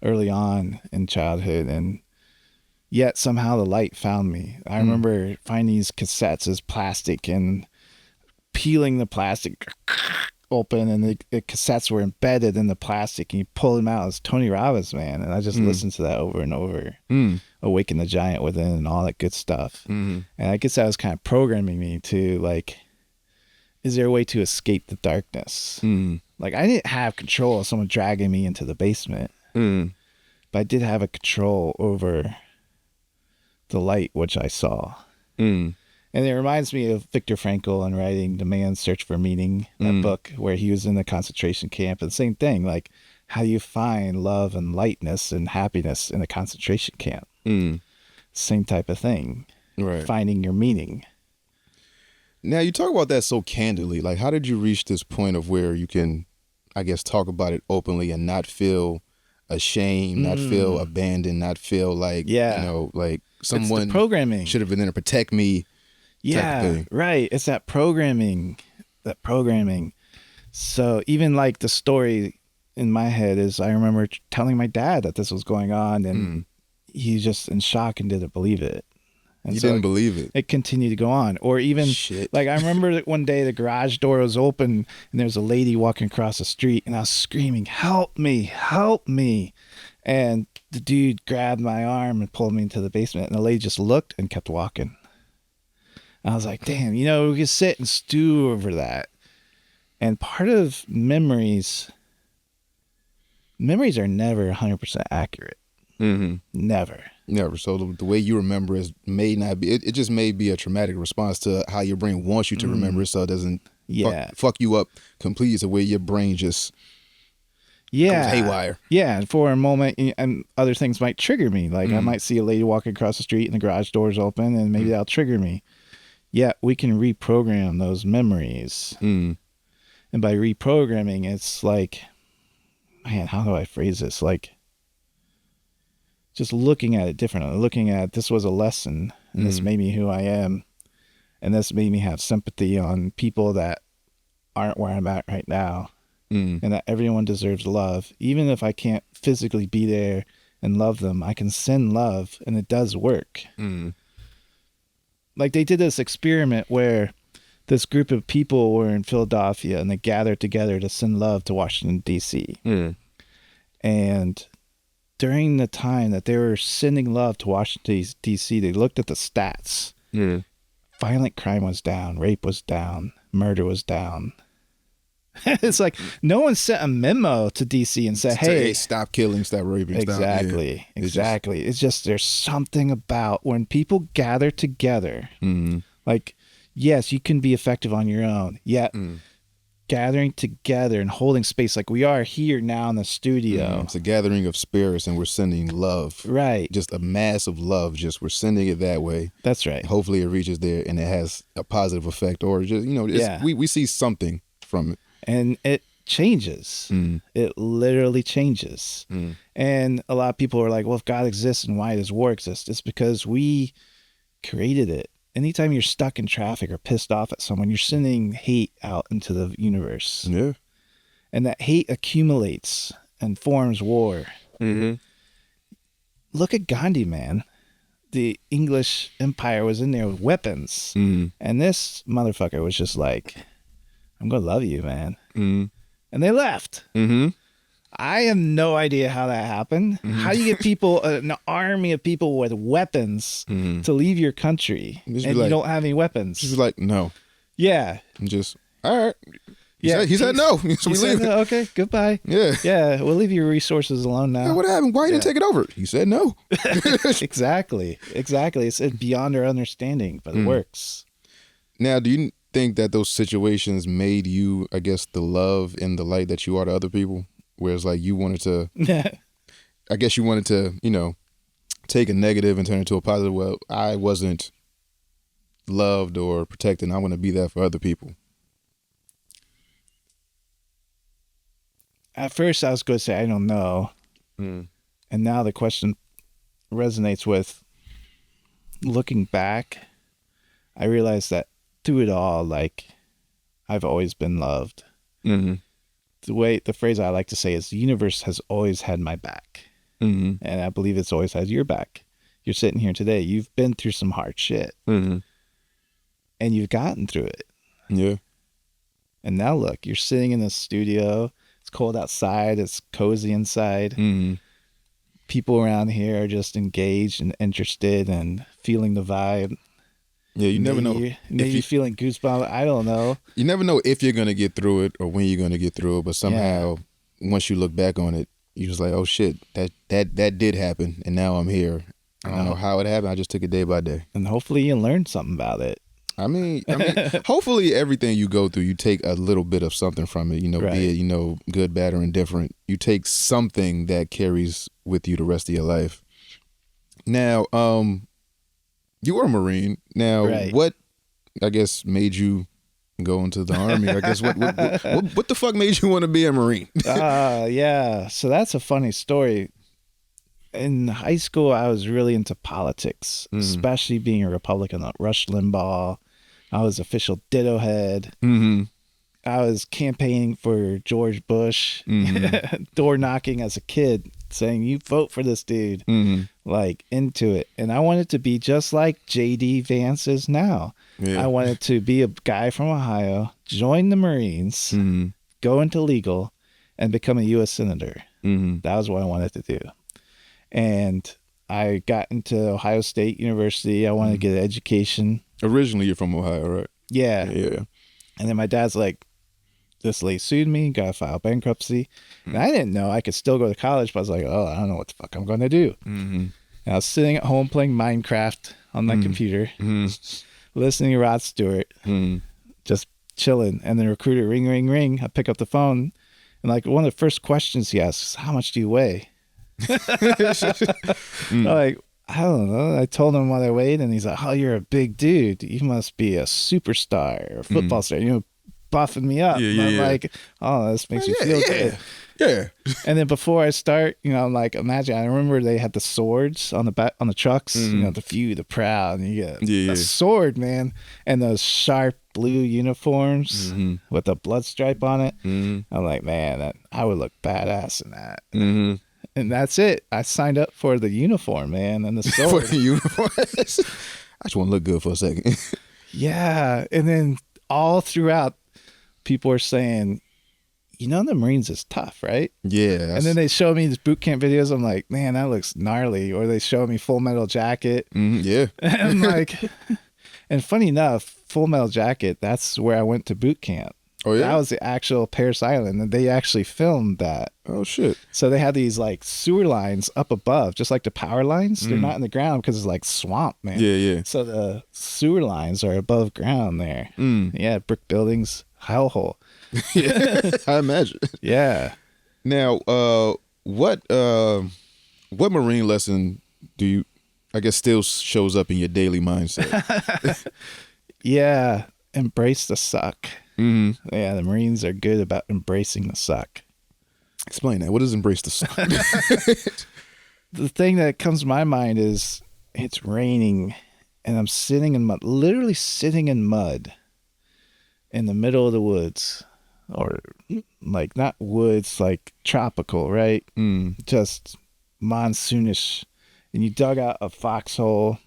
early on in childhood, and yet somehow the light found me. I remember finding these cassettes as plastic and peeling the plastic open, and the cassettes were embedded in the plastic, and you pull them out. It's Tony Robbins, man, and I just listened to that over and over. Awaken the Giant Within and all that good stuff. And I guess that was kind of programming me to, like, is there a way to escape the darkness? Like, I didn't have control of someone dragging me into the basement, but I did have a control over the light which I saw. And it reminds me of Viktor Frankl and writing The Man's Search for Meaning, that book where he was in the concentration camp. And the same thing, like, how do you find love and lightness and happiness in a concentration camp? Same type of thing. Right. Finding your meaning. Now, you talk about that so candidly. Like, how did you reach this point of where you can, I guess, talk about it openly and not feel ashamed, not feel abandoned, not feel like, you know, like someone it's the programming should have been there to protect me? Yeah, right. It's that programming. So even like the story in my head is, I remember telling my dad that this was going on, and he's just in shock and didn't believe it. And you so didn't believe it. It continued to go on. Or even like, I remember that one day the garage door was open and there was a lady walking across the street, and I was screaming, "Help me, help me." And the dude grabbed my arm and pulled me into the basement, and the lady just looked and kept walking. I was like, damn, you know, we could sit and stew over that. And part of memories are never 100% accurate. Never. So the way you remember it may not be, it just may be a traumatic response to how your brain wants you to remember it, so it doesn't fuck you up completely. It's the way your brain just goes haywire. Yeah, and for a moment, and other things might trigger me. Like, I might see a lady walking across the street and the garage door's open, and maybe that'll trigger me. Yeah, we can reprogram those memories. And by reprogramming, it's like, man, how do I phrase this? Like, just looking at it differently, looking at, this was a lesson, and this made me who I am, and this made me have sympathy on people that aren't where I'm at right now, and that everyone deserves love. Even if I can't physically be there and love them, I can send love, and it does work. Like, they did this experiment where this group of people were in Philadelphia, and they gathered together to send love to Washington, D.C. And during the time that they were sending love to Washington, D.C., they looked at the stats. Violent crime was down, rape was down, murder was down. It's like, no one sent a memo to DC and said, hey, stop killing, stop raping. Exactly. It's just, there's something about when people gather together, like, yes, you can be effective on your own, yet gathering together and holding space like we are here now in the studio. It's a gathering of spirits, and we're sending love. Right. Just a mass of love. Just, we're sending it that way. That's right. Hopefully it reaches there and it has a positive effect, or just, you know, we see something from it. And it changes. It literally changes. And a lot of people are like, well, if God exists and why does war exist? It's because we created it. Anytime you're stuck in traffic or pissed off at someone, you're sending hate out into the universe. Yeah. And that hate accumulates and forms war. Look at Gandhi, man. The English Empire was in there with weapons. And this motherfucker was just like, I'm going to love you, man. And they left. I have no idea how that happened. How do you get people, an army of people with weapons to leave your country, and like, you don't have any weapons? She's like, no. Yeah. I'm just, all right. He said no. So we leave. No. Okay, goodbye. Yeah, we'll leave your resources alone now. Yeah, what happened? Why you didn't take it over? He said no. Exactly. It's beyond our understanding, but it works. Now, do you think that those situations made you, I guess, the love and the light that you are to other people? Whereas, like, you wanted to, I guess you wanted to, you know, take a negative and turn it into a positive. Well, I wasn't loved or protected, and I want to be there for other people. At first, I was going to say, I don't know. And now the question resonates with looking back. I realized that through it all, like, I've always been loved. Mm-hmm. The phrase I like to say is the universe has always had my back. Mm-hmm. And I believe it's always had your back. You're sitting here today. You've been through some hard shit. Mm-hmm. And you've gotten through it. Yeah. And now look, you're sitting in the studio. It's cold outside. It's cozy inside. Mm-hmm. People around here are just engaged and interested and feeling the vibe. Yeah, you never know. Maybe you feeling goosebumps. I don't know. You never know if you're going to get through it or when you're going to get through it. But somehow, once you look back on it, you're just like, oh, shit, that did happen. And now I'm here. I don't know how it happened. I just took it day by day. And hopefully you learned something about it. I mean, hopefully everything you go through, you take a little bit of something from it, Right. be it, good, bad, or indifferent. You take something that carries with you the rest of your life. Now, you were a Marine. Now, Right. what, I guess, made you go into the Army? I guess, what the fuck made you want to be a Marine? Yeah. So that's a funny story. In high school, I was really into politics, especially being a Republican, like Rush Limbaugh. I was official ditto head. Mm-hmm. I was campaigning for George Bush, door knocking as a kid, saying, you vote for this dude, like into it. And I wanted to be just like J.D. Vance is now. Yeah. I wanted to be a guy from Ohio, join the Marines, go into legal, and become a U.S. Senator. That was what I wanted to do. And I got into Ohio State University. I wanted to get an education. Originally, you're from Ohio, right? Yeah. Yeah. And then my dad's like, this lady sued me, got to file bankruptcy. And I didn't know I could still go to college, but I was like, oh, I don't know what the fuck I'm going to do. And I was sitting at home playing Minecraft on my computer, listening to Rod Stewart, just chilling. And then recruiter, ring, ring, ring. I pick up the phone. And like one of the first questions he asks, how much do you weigh? I'm like, I don't know. I told him what I weighed, and he's like, oh, you're a big dude. You must be a superstar or a football star, buffing me up. Yeah, And I'm yeah. like, oh, this makes me feel good. Yeah. And then before I start, I'm like, imagine, I remember they had the swords on the back, on the trucks, the few, the proud, and you get a sword, man, and those sharp blue uniforms with a blood stripe on it. I'm like, man, I would look badass in that. And that's it. I signed up for the uniform, man, and the sword. For the uniform. I just want to look good for a second. Yeah. And then all throughout, people are saying, the Marines is tough, right? Yeah. And then they show me these boot camp videos. I'm like, man, that looks gnarly. Or they show me Full Metal Jacket. Yeah. And I'm like, and funny enough, Full Metal Jacket, that's where I went to boot camp. Oh, yeah? That was the actual Paris Island, and they actually filmed that. Oh, shit. So they had these like sewer lines up above, just like the power lines. They're not in the ground because it's like swamp, man. Yeah. So the sewer lines are above ground there. Yeah, brick buildings, hellhole. Yeah, I imagine. Yeah. Now, what Marine lesson do you, I guess, still shows up in your daily mindset? Yeah, embrace the suck. Yeah, the Marines are good about embracing the suck. Explain that. What does embrace the suck? The thing that comes to my mind is it's raining and I'm sitting in mud, literally sitting in mud in the middle of the woods, or like not woods, like tropical, right? Just monsoonish. And you dug out a foxhole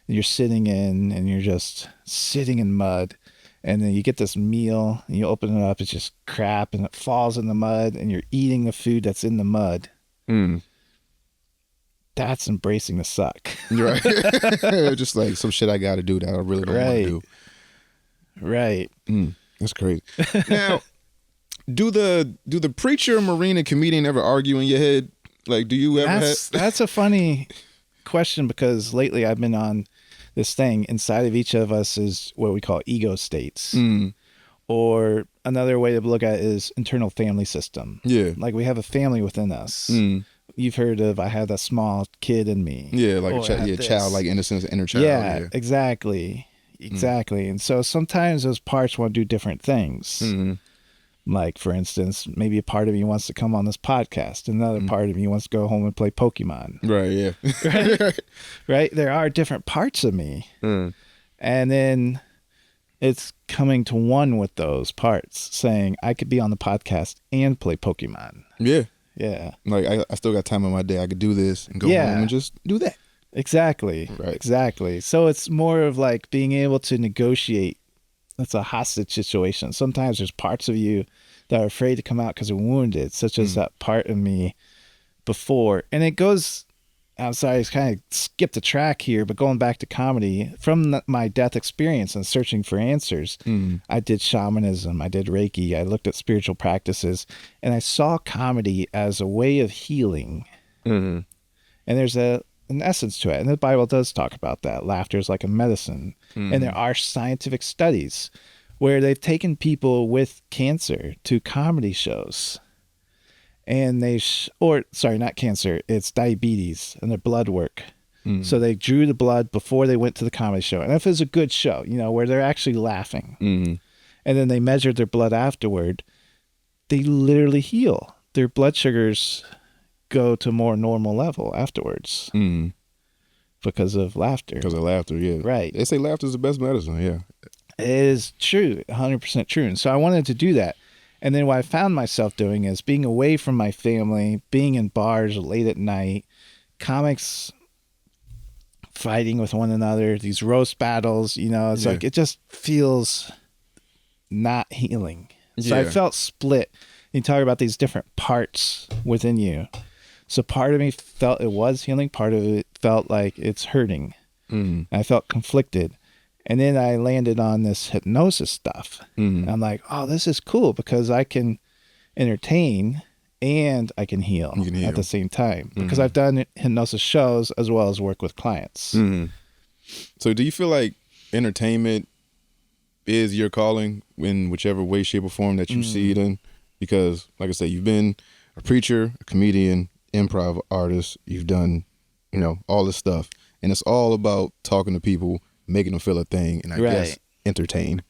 and you're sitting in, and you're just sitting in mud. And then you get this meal and you open it up, it's just crap and it falls in the mud and you're eating the food that's in the mud. That's embracing the suck. Right. Just like some shit I got to do that I really don't want to do. Right. That's crazy. Now, do the preacher, Marine, and comedian ever argue in your head? Like, do you ever That's a funny question, because lately I've been on this thing. Inside of each of us is what we call ego states. Or another way to look at it is internal family system. Yeah. Like we have a family within us. You've heard of, I have that small kid in me. Yeah, like childlike innocence, inner child. Yeah, exactly. And so sometimes those parts want to do different things. Like, for instance, maybe a part of me wants to come on this podcast. Another part of me wants to go home and play Pokemon. Right, yeah. Right? There are different parts of me. And then it's coming to one with those parts, saying I could be on the podcast and play Pokemon. Yeah. Yeah. Like, I still got time in my day. I could do this and go home and just do that. Exactly. Right. Exactly. So it's more of like being able to negotiate. It's a hostage situation. Sometimes there's parts of you that are afraid to come out because they're wounded, such as that part of me before. And it goes, I'm sorry, I kind of skipped the track here, but going back to comedy, from my death experience and searching for answers, I did shamanism, I did Reiki, I looked at spiritual practices, and I saw comedy as a way of healing. And there's an essence to it. And the Bible does talk about that. Laughter is like a medicine. And there are scientific studies where they've taken people with cancer to comedy shows. And sorry, not cancer, it's diabetes and their blood work. So they drew the blood before they went to the comedy show. And if it's a good show, where they're actually laughing, and then they measured their blood afterward, they literally heal. Their blood sugars go to a more normal level afterwards because of laughter. Because of laughter, yeah. Right. They say laughter is the best medicine, yeah. It is true, 100% true. And so I wanted to do that. And then what I found myself doing is being away from my family, being in bars late at night, comics fighting with one another, these roast battles, it's like it just feels not healing. So I felt split. You talk about these different parts within you. So part of me felt it was healing. Part of it felt like it's hurting. I felt conflicted. And then I landed on this hypnosis stuff. And I'm like, oh, this is cool because I can entertain and I can heal at the same time. Because I've done hypnosis shows as well as work with clients. So do you feel like entertainment is your calling in whichever way, shape, or form that you see it in? Because, like I said, you've been a preacher, a comedian, improv artist. You've done, all this stuff. And it's all about talking to people, making them feel a thing, and I guess entertain.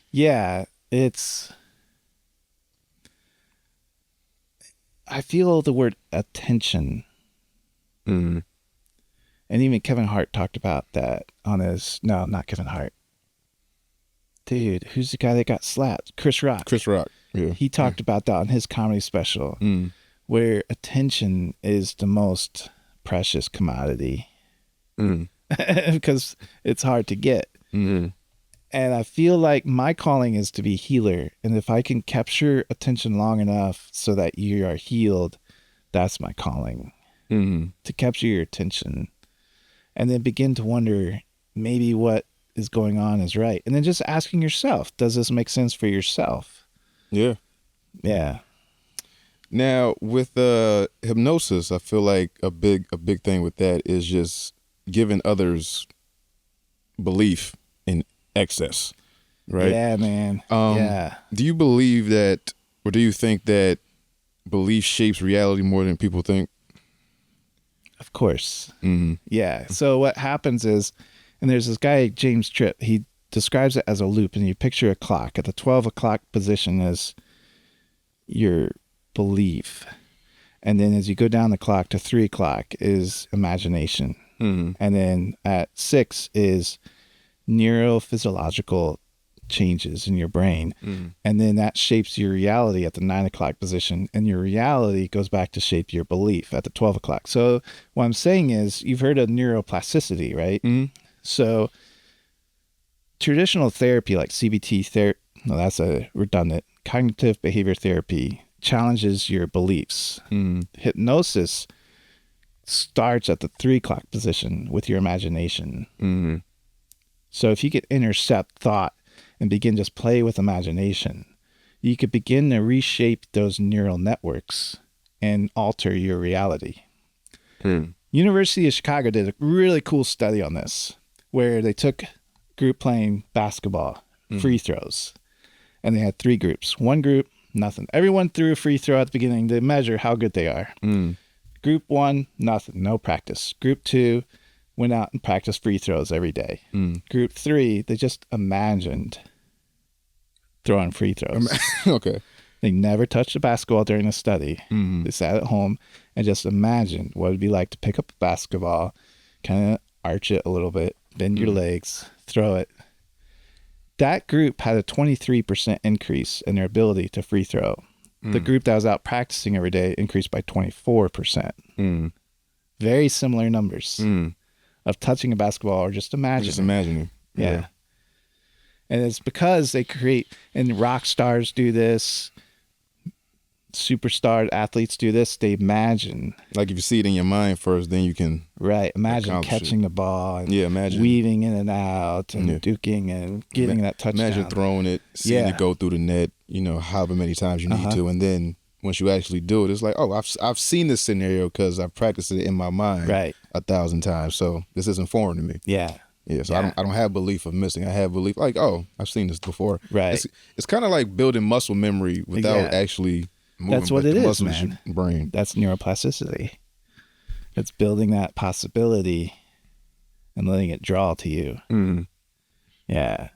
Yeah, I feel the word attention. And even Kevin Hart talked about that on no, not Kevin Hart. Dude, who's the guy that got slapped? Chris Rock. Chris Rock, yeah. He talked about that on his comedy special, where attention is the most precious commodity. Because it's hard to get. And I feel like my calling is to be healer. And if I can capture attention long enough so that you are healed, that's my calling. To capture your attention. And then begin to wonder maybe what is going on is right. And then just asking yourself, does this make sense for yourself? Yeah. Yeah. Now, with hypnosis, I feel like a big thing with that is just giving others belief in excess, right? Yeah, man. Yeah. Do you believe that, or do you think that belief shapes reality more than people think? Of course. Yeah. So what happens is, and there's this guy, James Tripp, he describes it as a loop, and you picture a clock. At the 12 o'clock position is your belief. And then as you go down the clock to 3 o'clock is imagination. And then at 6 is neurophysiological changes in your brain. And then that shapes your reality at the 9 o'clock position. And your reality goes back to shape your belief at the 12 o'clock. So what I'm saying is, you've heard of neuroplasticity, right? So traditional therapy like CBT therapy, no, that's a redundant, cognitive behavior therapy challenges your beliefs. Hypnosis starts at the 3 o'clock position with your imagination. So if you could intercept thought and begin just play with imagination, you could begin to reshape those neural networks and alter your reality. University of Chicago did a really cool study on this, where they took a group playing basketball, free throws, and they had 3 groups. One group, nothing. Everyone threw a free throw at the beginning to measure how good they are. Group 1, nothing, no practice. Group 2 went out and practiced free throws every day. Group 3, they just imagined throwing free throws. Okay. They never touched a basketball during the study. Mm-hmm. They sat at home and just imagined what it would be like to pick up a basketball, kind of arch it a little bit, bend your legs, throw it. That group had a 23% increase in their ability to free throw. The group that was out practicing every day increased by 24%. Very similar numbers of touching a basketball or just imagining. Just imagining. Yeah. And it's because they create, and rock stars do this, superstar athletes do this, they imagine. Like if you see it in your mind first, then you can. Right. Imagine accomplish catching it. the ball and Imagine weaving in and out and duking and getting that touchdown. Imagine throwing it, seeing it go through the net, however many times you need to. And then once you actually do it, it's like, oh, I've seen this scenario because I've practiced it in my mind 1,000 times. So this isn't foreign to me. Yeah. Yeah, so I don't have belief of missing. I have belief like, oh, I've seen this before. Right. It's kind of like building muscle memory without actually moving. That's what it is, muscle man. Your brain. That's neuroplasticity. It's building that possibility and letting it draw to you. Yeah.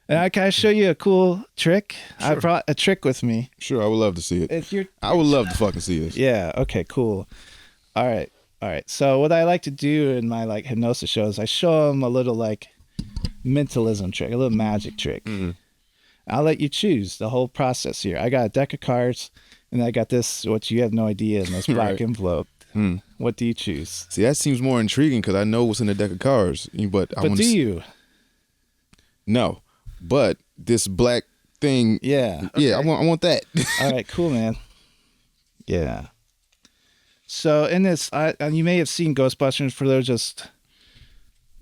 And can I show you a cool trick? Sure. I brought a trick with me. Sure, I would love to see it. I would love to fucking see this. Yeah. Okay. Cool. All right. So what I like to do in my hypnosis shows, I show them a little mentalism trick, a little magic trick. I'll let you choose the whole process here. I got a deck of cards, and I got this, what you have no idea, in this black envelope. What do you choose? See, that seems more intriguing because I know what's in the deck of cards, but do you? No, but this black thing. Yeah. Okay. Yeah, I want that. All right. Cool, man. Yeah. So in this, you may have seen Ghostbusters. For those just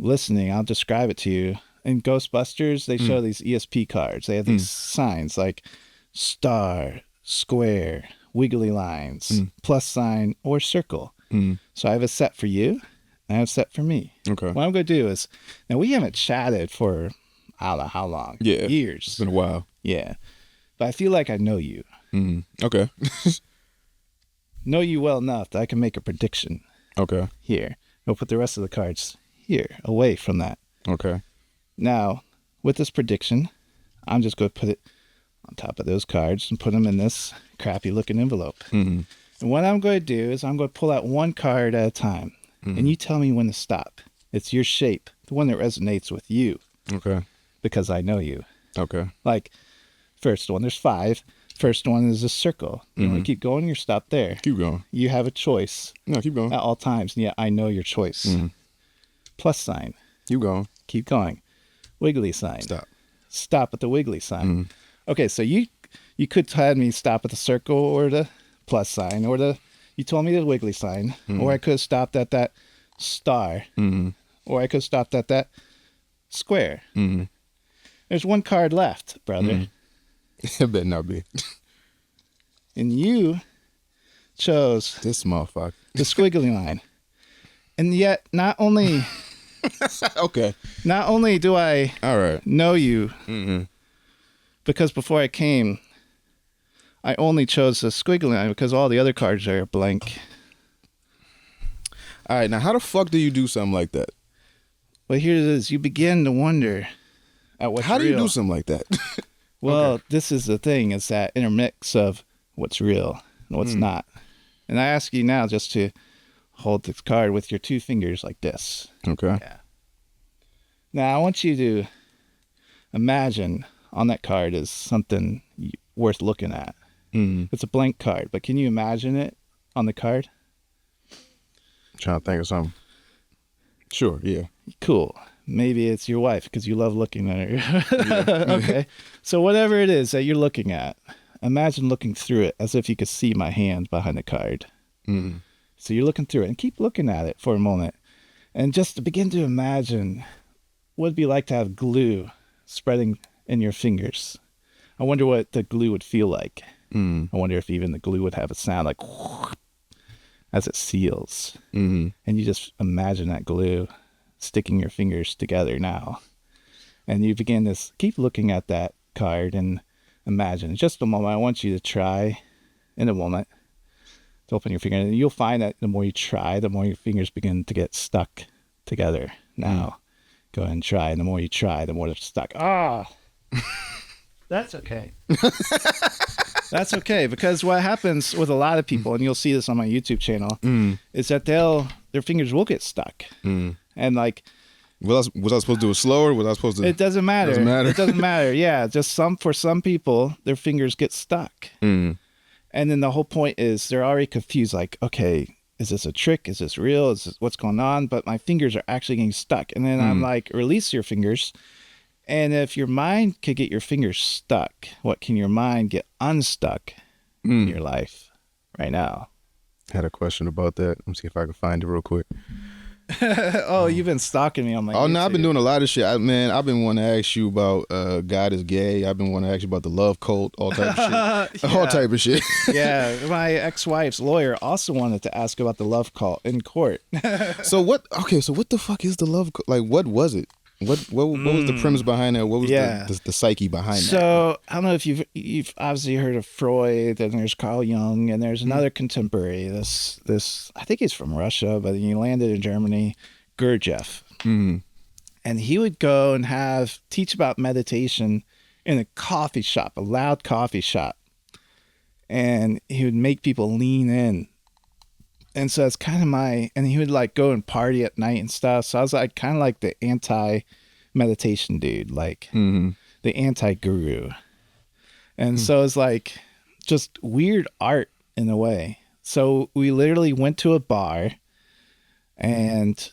listening, I'll describe it to you. In Ghostbusters, they show these ESP cards. They have these signs like star, square, wiggly lines, plus sign, or circle. So I have a set for you, and I have a set for me. Okay. What I'm going to do is, now we haven't chatted for, I don't know how long. Yeah. Years. It's been a while. Yeah. But I feel like I know you. Okay. Know you well enough that I can make a prediction. Okay. Here. We'll put the rest of the cards here, away from that. Okay. Now, with this prediction, I'm just going to put it on top of those cards and put them in this crappy looking envelope. And what I'm going to do is I'm going to pull out one card at a time. And you tell me when to stop. It's your shape, the one that resonates with you. Okay. Because I know you. Okay. Like, first one, there's 5. First one is a circle. You want to keep going, you stop there. Keep going. You have a choice. No, keep going. At all times. And yet I know your choice. Plus sign. Keep going. Keep going. Wiggly sign. Stop. Stop at the wiggly sign. Okay, so you could have me stop at the circle or the plus sign, or you told me the wiggly sign, or I could have stopped at that star, or I could have stopped at that square. There's one card left, brother. It better not be. And you chose This motherfucker. the squiggly line. And yet, not only Okay. not only do I All right. know you, because before I came, I only chose the squiggly line because all the other cards are blank. All right. Now, how the fuck do you do something like that? But here it is. You begin to wonder at what's How do you real. do something like that? Well, this is the thing. It's that intermix of what's real and what's not. And I ask you now just to hold this card with your 2 fingers like this. Okay. Yeah. Now, I want you to imagine on that card is something worth looking at. It's a blank card, but can you imagine it on the card? I'm trying to think of something. Sure, yeah. Cool. Maybe it's your wife because you love looking at her. Okay. So whatever it is that you're looking at, imagine looking through it as if you could see my hand behind the card. So you're looking through it and keep looking at it for a moment. And just to begin to imagine what it'd be like to have glue spreading in your fingers. I wonder what the glue would feel like. I wonder if even the glue would have a sound like as it seals. And you just imagine that glue sticking your fingers together now. And you begin to keep looking at that card and imagine. In just a moment, I want you to try in a moment to open your finger. And you'll find that the more you try, the more your fingers begin to get stuck together. Now, go ahead and try. And the more you try, the more they're stuck. That's okay. That's okay, because what happens with a lot of people, and you'll see this on my YouTube channel, is that their fingers will get stuck. And like, was I supposed to do it slower? Was I supposed to? it doesn't matter. It doesn't matter. Yeah, just for some people, their fingers get stuck. And then the whole point is they're already confused. Like, okay, is this a trick? Is this real? Is this what's going on? But my fingers are actually getting stuck. And then I'm like, release your fingers. And if your mind could get your fingers stuck, what can your mind get unstuck in your life right now? I had a question about that. Let me see if I can find it real quick. Oh, you've been stalking me on my YouTube. No, I've been doing a lot of shit. I've been wanting to ask you about God is gay. I've been wanting to ask you about the love cult, all type of shit. All type of shit. Yeah, my ex-wife's lawyer also wanted to ask about the love cult in court. So what the fuck is the love cult? Like, what was it? What was the premise behind that? What was the psyche behind that? So I don't know if you've obviously heard of Freud, and there's Carl Jung, and there's another contemporary. This I think he's from Russia, but he landed in Germany, Gurdjieff. And he would go and teach about meditation in a coffee shop, a loud coffee shop, and he would make people lean in. And so it's kind of and he would like go and party at night and stuff. So I was like kind of like the anti-meditation dude, like the anti-guru. And so it's like just weird art in a way. So we literally went to a bar, and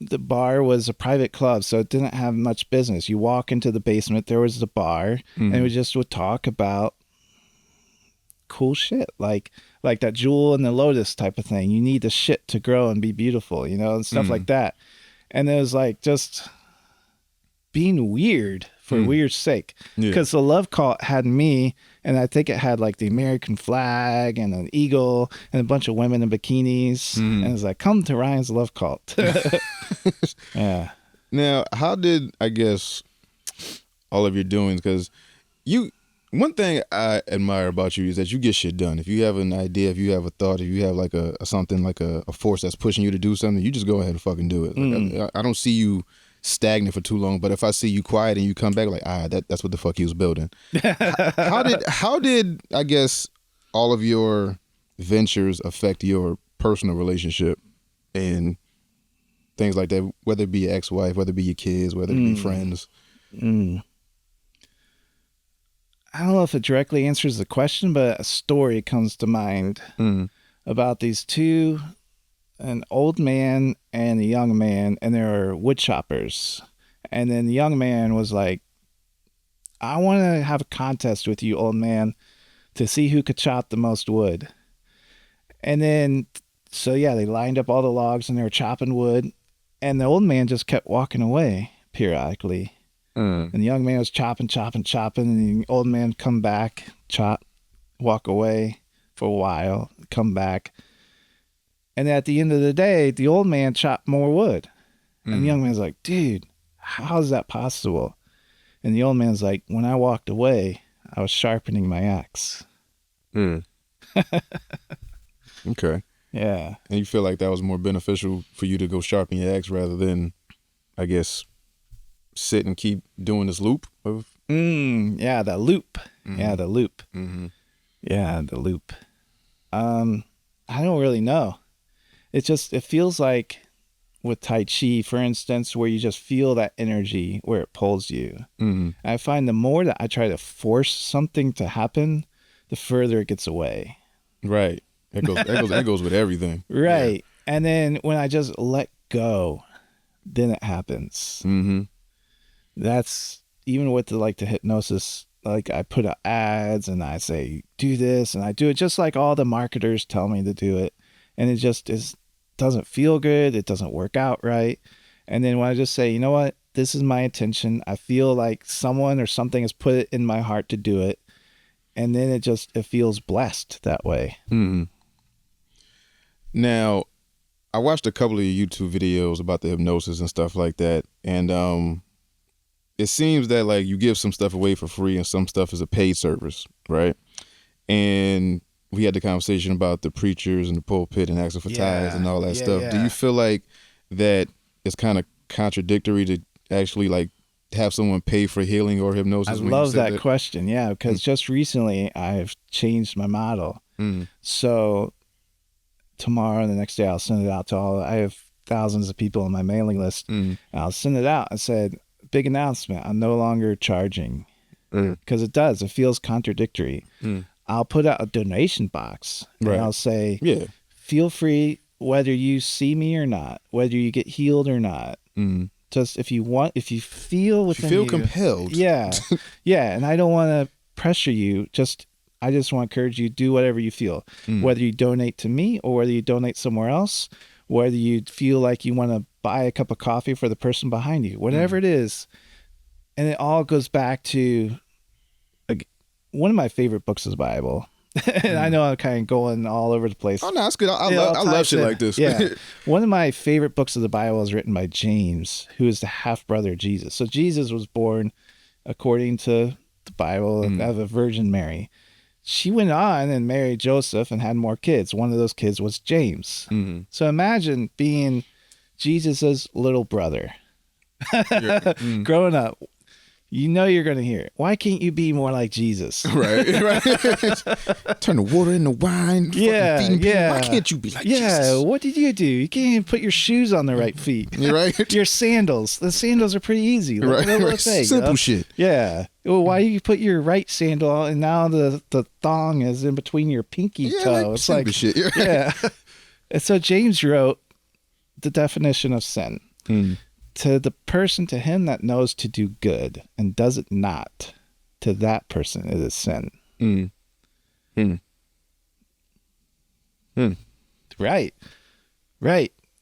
the bar was a private club, so it didn't have much business. You walk into the basement, there was the bar, and we just would talk about cool shit, like that jewel and the lotus type of thing. You need the shit to grow and be beautiful, and stuff like that. And it was like just being weird for weird's sake, because the love cult had me, and I think it had like the American flag and an eagle and a bunch of women in bikinis, and it was like, come to Ryan's love cult. Yeah. Now, how did, I guess, all of your doings, because one thing I admire about you is that you get shit done. If you have an idea, if you have a thought, if you have like something like a force that's pushing you to do something, you just go ahead and fucking do it. Like, I don't see you stagnant for too long, but if I see you quiet and you come back, like, that's what the fuck he was building. How did I guess all of your ventures affect your personal relationship and things like that, whether it be your ex-wife, whether it be your kids, whether it be friends? I don't know if it directly answers the question, but a story comes to mind about these two, an old man and a young man, and they were wood choppers. And then the young man was like, I want to have a contest with you, old man, to see who could chop the most wood. And then, so yeah, they lined up all the logs and they were chopping wood, and the old man just kept walking away periodically. And the young man was chopping, and the old man come back, chop, walk away for a while, come back. And at the end of the day, the old man chopped more wood. And the young man's like, dude, how is that possible? And the old man's like, when I walked away, I was sharpening my axe. Okay. Yeah. And you feel like that was more beneficial for you to go sharpen your axe rather than, I guess, sit and keep doing this loop of yeah, the loop. Yeah, the loop. Yeah, the loop. I don't really know. It feels like with Tai Chi, for instance, where you just feel that energy where it pulls you. I find the more that I try to force something to happen, the further it gets away. Right. That goes with everything. Right. Yeah. And then when I just let go, then it happens. That's even with the hypnosis. Like, I put out ads and I say, do this, and I do it just like all the marketers tell me to do it. And it just doesn't feel good. It doesn't work out right. And then when I just say, you know what, this is my intention. I feel like someone or something has put it in my heart to do it. And then it feels blessed that way. Now, I watched a couple of your YouTube videos about the hypnosis and stuff like that. And, it seems that like you give some stuff away for free and some stuff is a paid service, right? And we had the conversation about the preachers and the pulpit and asking for tithes and all that stuff. Yeah. Do you feel like that it's kind of contradictory to actually like have someone pay for healing or hypnosis? I when you love said that question. Yeah, because just recently I've changed my model. So tomorrow and the next day I'll send it out to all. I have thousands of people on my mailing list. And I'll send it out. I said, big announcement. I'm no longer charging because it feels contradictory. I'll put out a donation box and I'll say, feel free, whether you see me or not, whether you get healed or not. Just if you feel within you, compelled. Yeah. And I don't want to pressure you. I just want to encourage you, do whatever you feel, whether you donate to me or whether you donate somewhere else, whether you feel like you want to buy a cup of coffee for the person behind you, whatever it is. And it all goes back to one of my favorite books is the Bible. And I know I'm kind of going all over the place. Oh, no, that's good. I love shit like this. Yeah. One of my favorite books of the Bible is written by James, who is the half-brother of Jesus. So Jesus was born, according to the Bible, of a Virgin Mary. She went on and married Joseph and had more kids. One of those kids was James. So imagine being Jesus's little brother. Growing up, you know you're going to hear it. Why can't you be more like Jesus? Right. Turn the water into wine. Why can't you be like Jesus? Yeah, what did you do? You can't even put your shoes on the right feet. You're right. Your sandals. The sandals are pretty easy. Right. Simple shit. Yeah. Well, why do you put your right sandal on and now the thong is in between your pinky toe? It's like shit. Yeah. And so James wrote the definition of sin. To the person, to him that knows to do good and does it not, to that person it is sin. Right.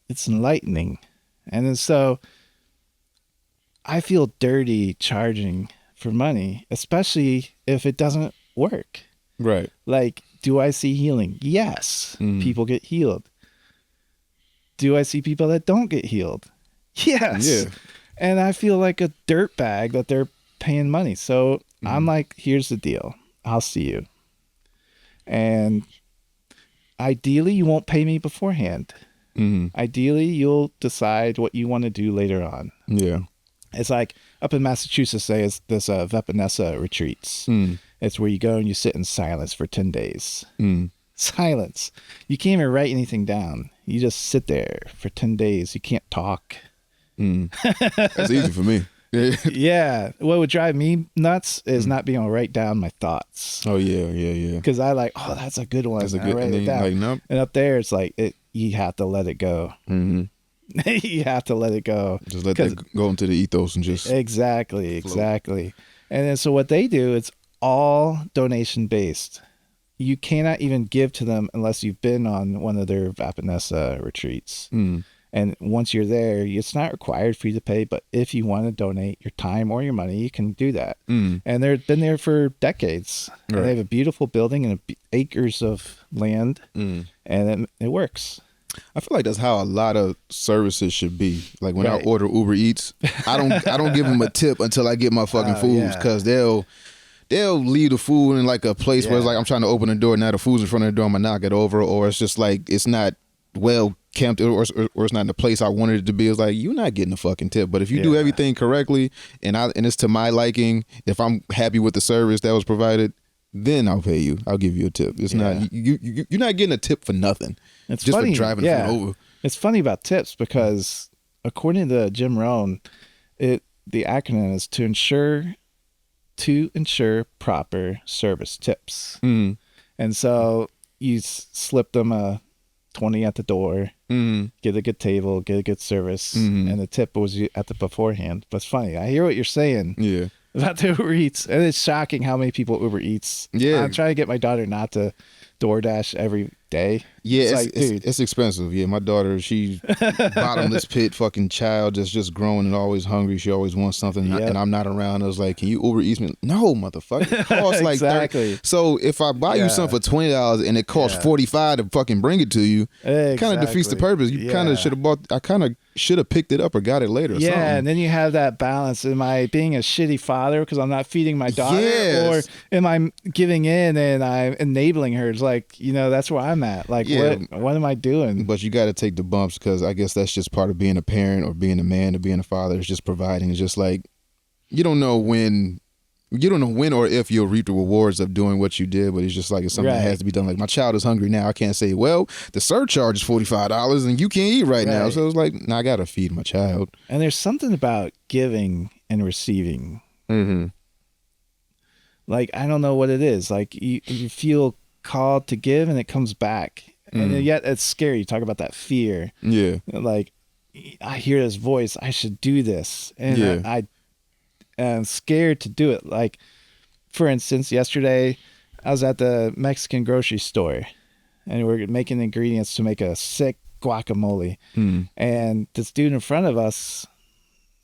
It's enlightening. And then so I feel dirty charging for money, especially if it doesn't work. Right. Like, do I see healing? Yes. People get healed. Do I see people that don't get healed? Yes. Yeah. And I feel like a dirtbag that they're paying money. So I'm like, here's the deal. I'll see you. And ideally, you won't pay me beforehand. Ideally, you'll decide what you want to do later on. Yeah. It's like up in Massachusetts, there's this Vepanessa retreats. It's where you go and you sit in silence for 10 days. Silence. You can't even write anything down. You just sit there for 10 days. You can't talk. That's easy for me. Yeah. What would drive me nuts is not being able to write down my thoughts. Oh, yeah. Because I like, that's a good one. That's a good one. like, nope. And up there, it's like, you have to let it go. You have to let it go. Just let that go into the ethos and just Exactly. And then so what they do, it's all donation based. You cannot even give to them unless you've been on one of their Vapanessa retreats. And once you're there, it's not required for you to pay, but if you want to donate your time or your money, you can do that. And they've been there for decades. Right. And they have a beautiful building and acres of land, and it works. I feel like that's how a lot of services should be. Like when I order Uber Eats, I don't give them a tip until I get my fucking foods, because they'll leave the food in like a place where it's like I'm trying to open the door, now the food's in front of the door, I'm gonna knock it over, or it's just like it's not well kept, or it's not in the place I wanted it to be. It's like, you're not getting a fucking tip. But if you do everything correctly and it's to my liking, if I'm happy with the service that was provided, then I'll pay you. I'll give you a tip. It's not you're not getting a tip for nothing. It's just funny, for driving the food over. It's funny about tips because according to Jim Rohn, the acronym is to ensure proper service tips. And so you slip them a 20 at the door, get a good table, get a good service, and the tip was at the beforehand. But it's funny. I hear what you're saying about the Uber Eats, and it's shocking how many people Uber Eats. I'm trying to get my daughter not to DoorDash every day. Yeah, it's expensive. Yeah, my daughter, she's bottomless pit fucking child that's just growing and always hungry. She always wants something, and I'm not around. I was like, can you Uber Eats me? No, motherfucker. It costs like exactly. So if I buy you something for $20 and it costs $45 to fucking bring it to you, kind of defeats the purpose. You kind of should have bought. I kind of should have picked it up or got it later. Or something. And then you have that balance. Am I being a shitty father because I'm not feeding my daughter, or am I giving in and I'm enabling her? It's like, that's where I'm at. Like, what am I doing? But you got to take the bumps, because I guess that's just part of being a parent or being a man or being a father. Is just providing. It's just like, you don't know when or if you'll reap the rewards of doing what you did, but it's just like it's something that has to be done. Like my child is hungry now. I can't say, well, the surcharge is $45 and you can't eat right now. So it's like, I gotta feed my child. And there's something about giving and receiving. Mm-hmm. Like, I don't know what it is. Like you feel called to give and it comes back. And yet it's scary. You talk about that fear. Yeah. Like, I hear this voice, I should do this. And I am scared to do it. Like, for instance, yesterday I was at the Mexican grocery store and we're making ingredients to make a sick guacamole. And this dude in front of us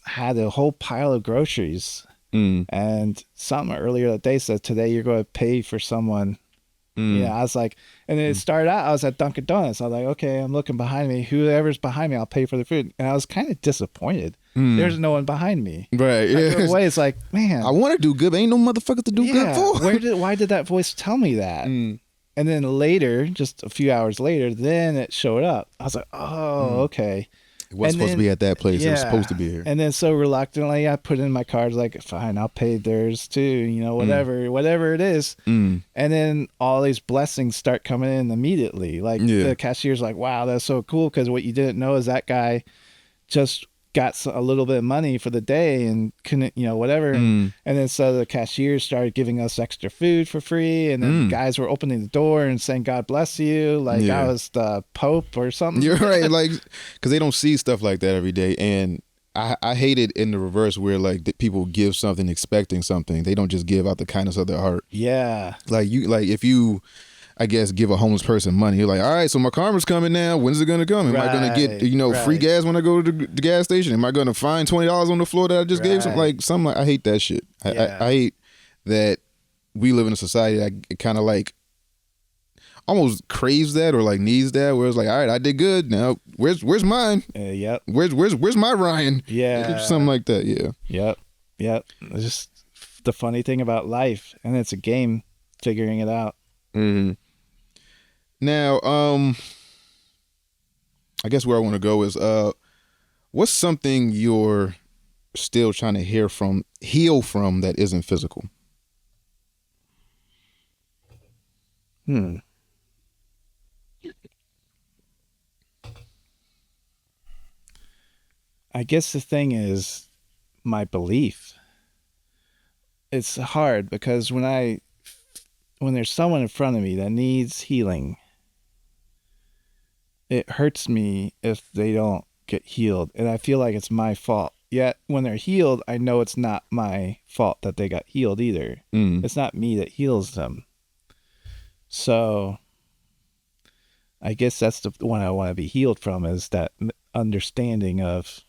had a whole pile of groceries. And something earlier that day said, today you're going to pay for someone. Yeah, I was like, and then it started out, I was at Dunkin' Donuts. I was like, okay, I'm looking behind me. Whoever's behind me, I'll pay for the food. And I was kind of disappointed. There's no one behind me. Right. Yeah. Away, it's like, man, I want to do good, but ain't no motherfucker to do good for. Why did that voice tell me that? And then later, just a few hours later, then it showed up. I was like, oh, okay. It wasn't supposed to be at that place. It was supposed to be here. And then so reluctantly, I put in my card, like, fine, I'll pay theirs too, you know, whatever it is. And then all these blessings start coming in immediately. Like the cashier's like, wow, that's so cool. Because what you didn't know is that guy just got a little bit of money for the day and couldn't, you know, whatever. And then so the cashiers started giving us extra food for free. And then guys were opening the door and saying, God bless you. Like I was the Pope or something. You're right. Like, because they don't see stuff like that every day. And I hate it in the reverse where like people give something expecting something. They don't just give out the kindness of their heart. Yeah. Like if you, I guess, give a homeless person money. You're like, all right, so my karma's coming now. When's it going to come? Am I going to get, free gas when I go to the gas station? Am I going to find $20 on the floor that I just gave something? I hate that shit. I hate that we live in a society that kind of like almost craves that or like needs that, where it's like, all right, I did good. Now where's mine? Yep. Where's my Ryan? Yeah. Something like that. Yeah. Yep. It's just the funny thing about life, and it's a game figuring it out. Now, I guess where I want to go is, what's something you're still trying to heal from that isn't physical? I guess the thing is my belief. It's hard because when there's someone in front of me that needs healing, it hurts me if they don't get healed. And I feel like it's my fault. Yet when they're healed, I know it's not my fault that they got healed either. It's not me that heals them. So I guess that's the one I want to be healed from, is that understanding of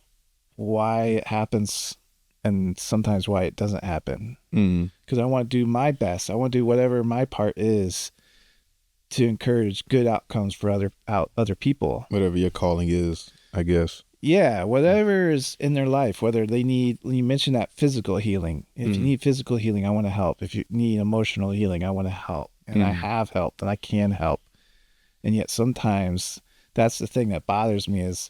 why it happens and sometimes why it doesn't happen. Because I want to do my best. I want to do whatever my part is to encourage good outcomes for other people. Whatever your calling is, I guess. Yeah, whatever is in their life, whether they need, you mentioned that physical healing. If you need physical healing, I want to help. If you need emotional healing, I want to help. And I have helped and I can help. And yet sometimes that's the thing that bothers me is,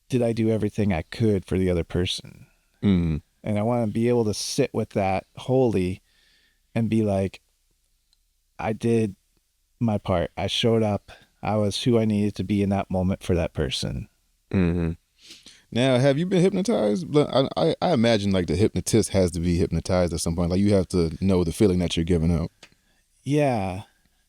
did I do everything I could for the other person? And I want to be able to sit with that wholly and be like, I did my part. I showed up. I was who I needed to be in that moment for that person. Now, have you been hypnotized? I imagine like the hypnotist has to be hypnotized at some point. Like you have to know the feeling that you're giving out. Yeah.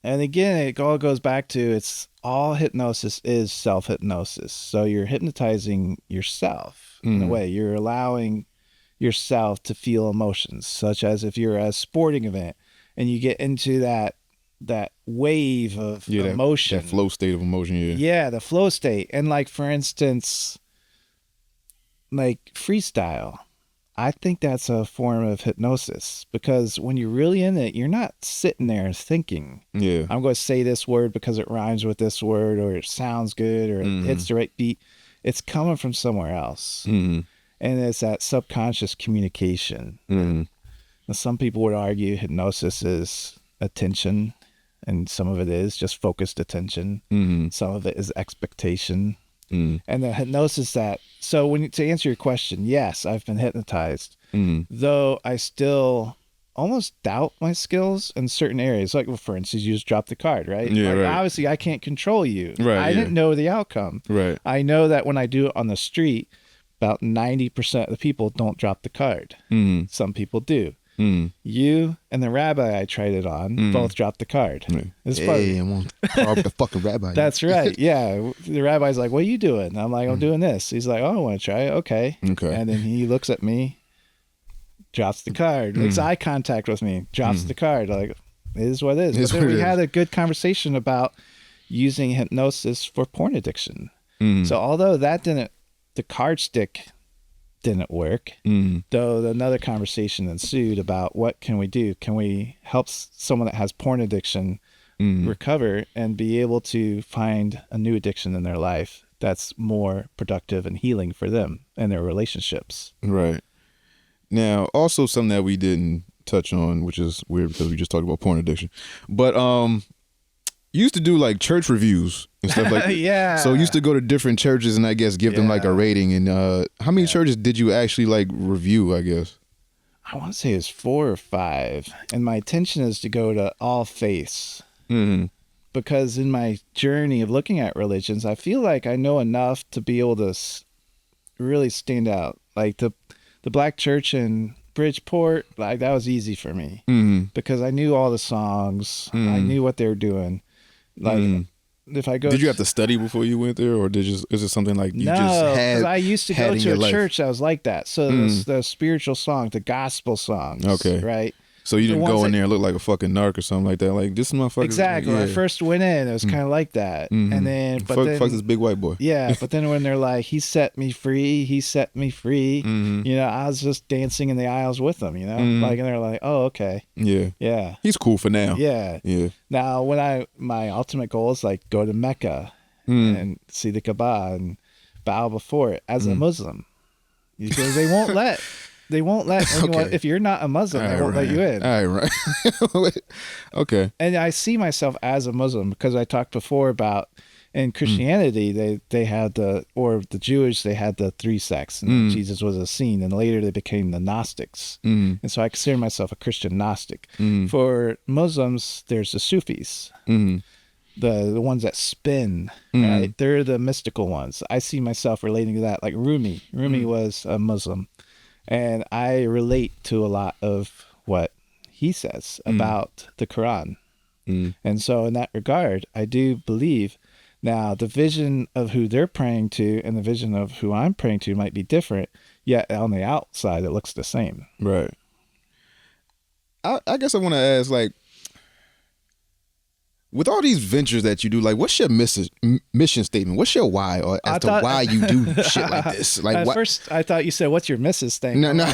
And again, it all goes back to, it's all hypnosis is self-hypnosis. So you're hypnotizing yourself in a way. You're allowing yourself to feel emotions, such as if you're at a sporting event and you get into that wave of emotion. That flow state of emotion. Yeah, the flow state. And like, for instance, like freestyle. I think that's a form of hypnosis, because when you're really in it, you're not sitting there thinking, I'm going to say this word because it rhymes with this word, or it sounds good, or it hits the right beat. It's coming from somewhere else. And it's that subconscious communication. Now, some people would argue hypnosis is attention, and some of it is just focused attention. Some of it is expectation. And the hypnosis so to answer your question, yes, I've been hypnotized, though I still almost doubt my skills in certain areas. Like, well, for instance, you just dropped the card, right? Yeah, like, right. Obviously, I can't control you. Right, I didn't know the outcome. Right. I know that when I do it on the street, about 90% of the people don't drop the card. Some people do. You and the rabbi I tried it on both dropped the card. It's Hey, I'm on par with the fucking rabbi. That's right. Yeah. The rabbi's like, what are you doing? I'm like, I'm doing this. He's like, oh, I want to try it. Okay. And then he looks at me, drops the card, makes eye contact with me, drops the card. Like, it is what it is. But then we had a good conversation about using hypnosis for porn addiction. So although the card stick didn't work, though another conversation ensued about what can we do? Can we help someone that has porn addiction recover and be able to find a new addiction in their life that's more productive and healing for them and their relationships? Right. Now, also something that we didn't touch on, which is weird because we just talked about porn addiction, but you used to do like church reviews and stuff like that. Yeah. So you used to go to different churches and I guess give them like a rating. And how many churches did you actually like review, I guess? I want to say it's 4 or 5. And my intention is to go to all faiths. Because in my journey of looking at religions, I feel like I know enough to be able to really stand out. Like the Black church in Bridgeport, like that was easy for me because I knew all the songs. I knew what they were doing. Like if I go, did you have to study before you went there, or is it something like you just had? Because I used to go to a church that was like that. So the spiritual songs, the gospel songs, right? So you didn't go in there and look like a fucking narc or something like that. Like, this motherfucker. Exactly. When I first went in, it was kind of like that. And then, fuck this big white boy. Yeah. But then when they're like, he set me free, you know, I was just dancing in the aisles with them, you know, like, and they're like, oh, okay. Yeah. Yeah. He's cool for now. Yeah. Yeah. Now, my ultimate goal is like go to Mecca and see the Kaaba and bow before it as a Muslim, because they won't let anyone, if you're not a Muslim, they won't let you in. All right. Okay. And I see myself as a Muslim because I talked before about in Christianity, they had the Jewish, they had the 3 sects, and Jesus was a scene, and later they became the Gnostics. And so I consider myself a Christian Gnostic. For Muslims, there's the Sufis, the ones that spin, right? They're the mystical ones. I see myself relating to that, like Rumi. Rumi was a Muslim. And I relate to a lot of what he says about the Quran. And so in that regard, I do believe now the vision of who they're praying to and the vision of who I'm praying to might be different, yet on the outside, it looks the same. Right. I guess I want to ask, like, with all these ventures that you do, like, what's your mission statement? What's your why, or why you do shit like this? Like, at first, I thought you said, "What's your missus thing?" No.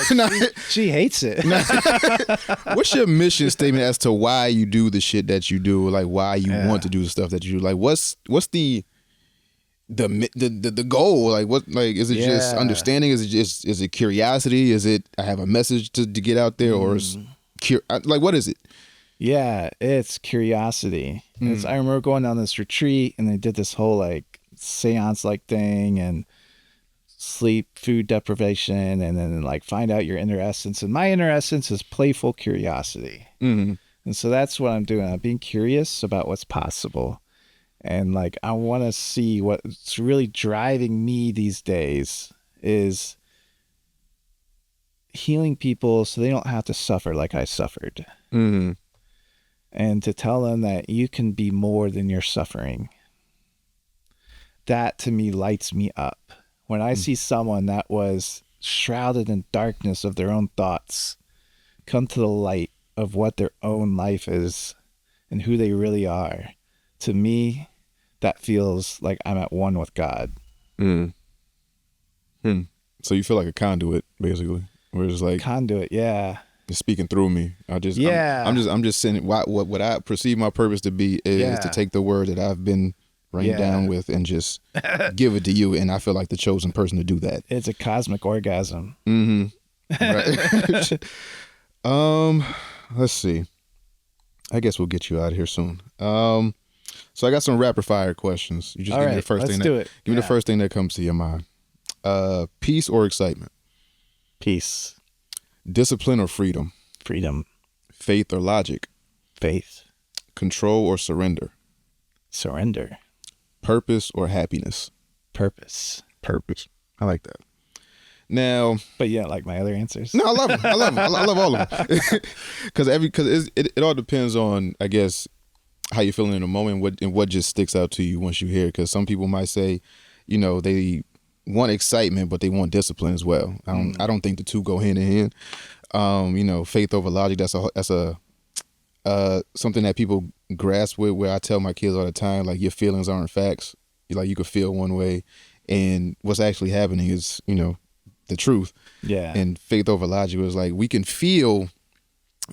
She hates it. What's your mission statement as to why you do the shit that you do? Like, why you want to do the stuff that you do? Like, what's the goal? Like, what? Like, is it just understanding? Is it curiosity? Is it I have a message to get out there, or is like, what is it? Yeah, it's curiosity. I remember going on this retreat and they did this whole like seance like thing and sleep, food deprivation, and then like find out your inner essence. And my inner essence is playful curiosity. And so that's what I'm doing. I'm being curious about what's possible. And like, I want to see what's really driving me these days is healing people so they don't have to suffer like I suffered. And to tell them that you can be more than your suffering. That to me lights me up. When I see someone that was shrouded in darkness of their own thoughts come to the light of what their own life is and who they really are, to me, that feels like I'm at one with God. So you feel like a conduit, basically. Where it's like conduit, yeah. It's speaking through me. I'm just saying what I perceive my purpose to be is to take the word that I've been rained down with and just give it to you. And I feel like the chosen person to do that. It's a cosmic orgasm. Right. Let's see. I guess we'll get you out of here soon. So I got some rapid fire questions. You just All give me right, the first let's thing. do it. Give me the Yeah. first thing that comes to your mind. Peace or excitement? Peace, Discipline or freedom? freedom, Faith or logic? faith, Control or surrender? surrender, Purpose or happiness? purpose. Purpose. I like that. Now, But yeah, like my other answers. no, I love them. I love all of them. Because it all depends on, I guess, how you're feeling in the moment and what just sticks out to you once you hear it. Because some people might say, they want excitement, but they want discipline as well. I don't think the two go hand in hand. Faith over logic. That's a something that people grasp with. Where I tell my kids all the time, like, your feelings aren't facts. You could feel one way, and what's actually happening is, the truth. Yeah. And faith over logic was like, we can feel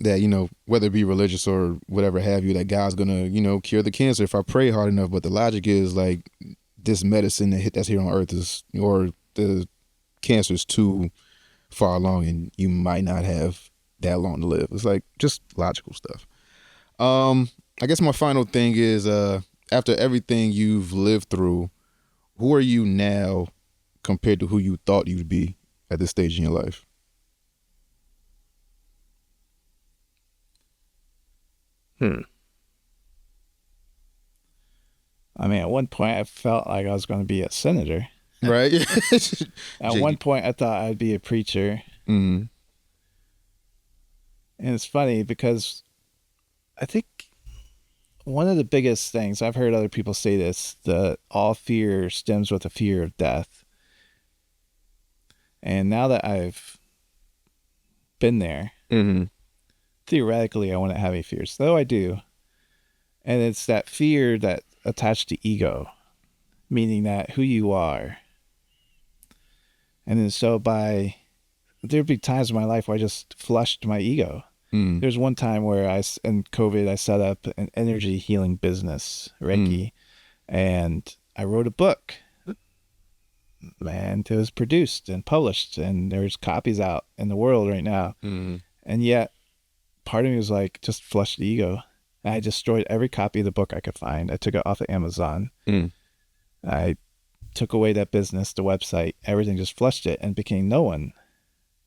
that, whether it be religious or whatever have you, that God's gonna, cure the cancer if I pray hard enough. But the logic is like, this medicine that's here on earth or the cancer is too far along and you might not have that long to live. It's like just logical stuff. I guess my final thing is, after everything you've lived through, who are you now compared to who you thought you'd be at this stage in your life? I mean, at one point, I felt like I was going to be a senator. Right? At one point, I thought I'd be a preacher. Mm-hmm. And it's funny because I think one of the biggest things, I've heard other people say this, that all fear stems with a fear of death. And now that I've been there, Mm-hmm. theoretically, I wouldn't have any fears, though I do. And it's that fear that attached to ego, meaning that who you are. And then so there'd be times in my life where I just flushed my ego. Mm. There's one time where in COVID, I set up an energy healing business, Reiki, and I wrote a book. And it was produced and published, and there's copies out in the world right now. Mm-hmm. And yet, part of me was like, just flush the ego. And I destroyed every copy of the book I could find. I took it off of Amazon. Mm. I took away that business, the website, everything, just flushed it and became no one.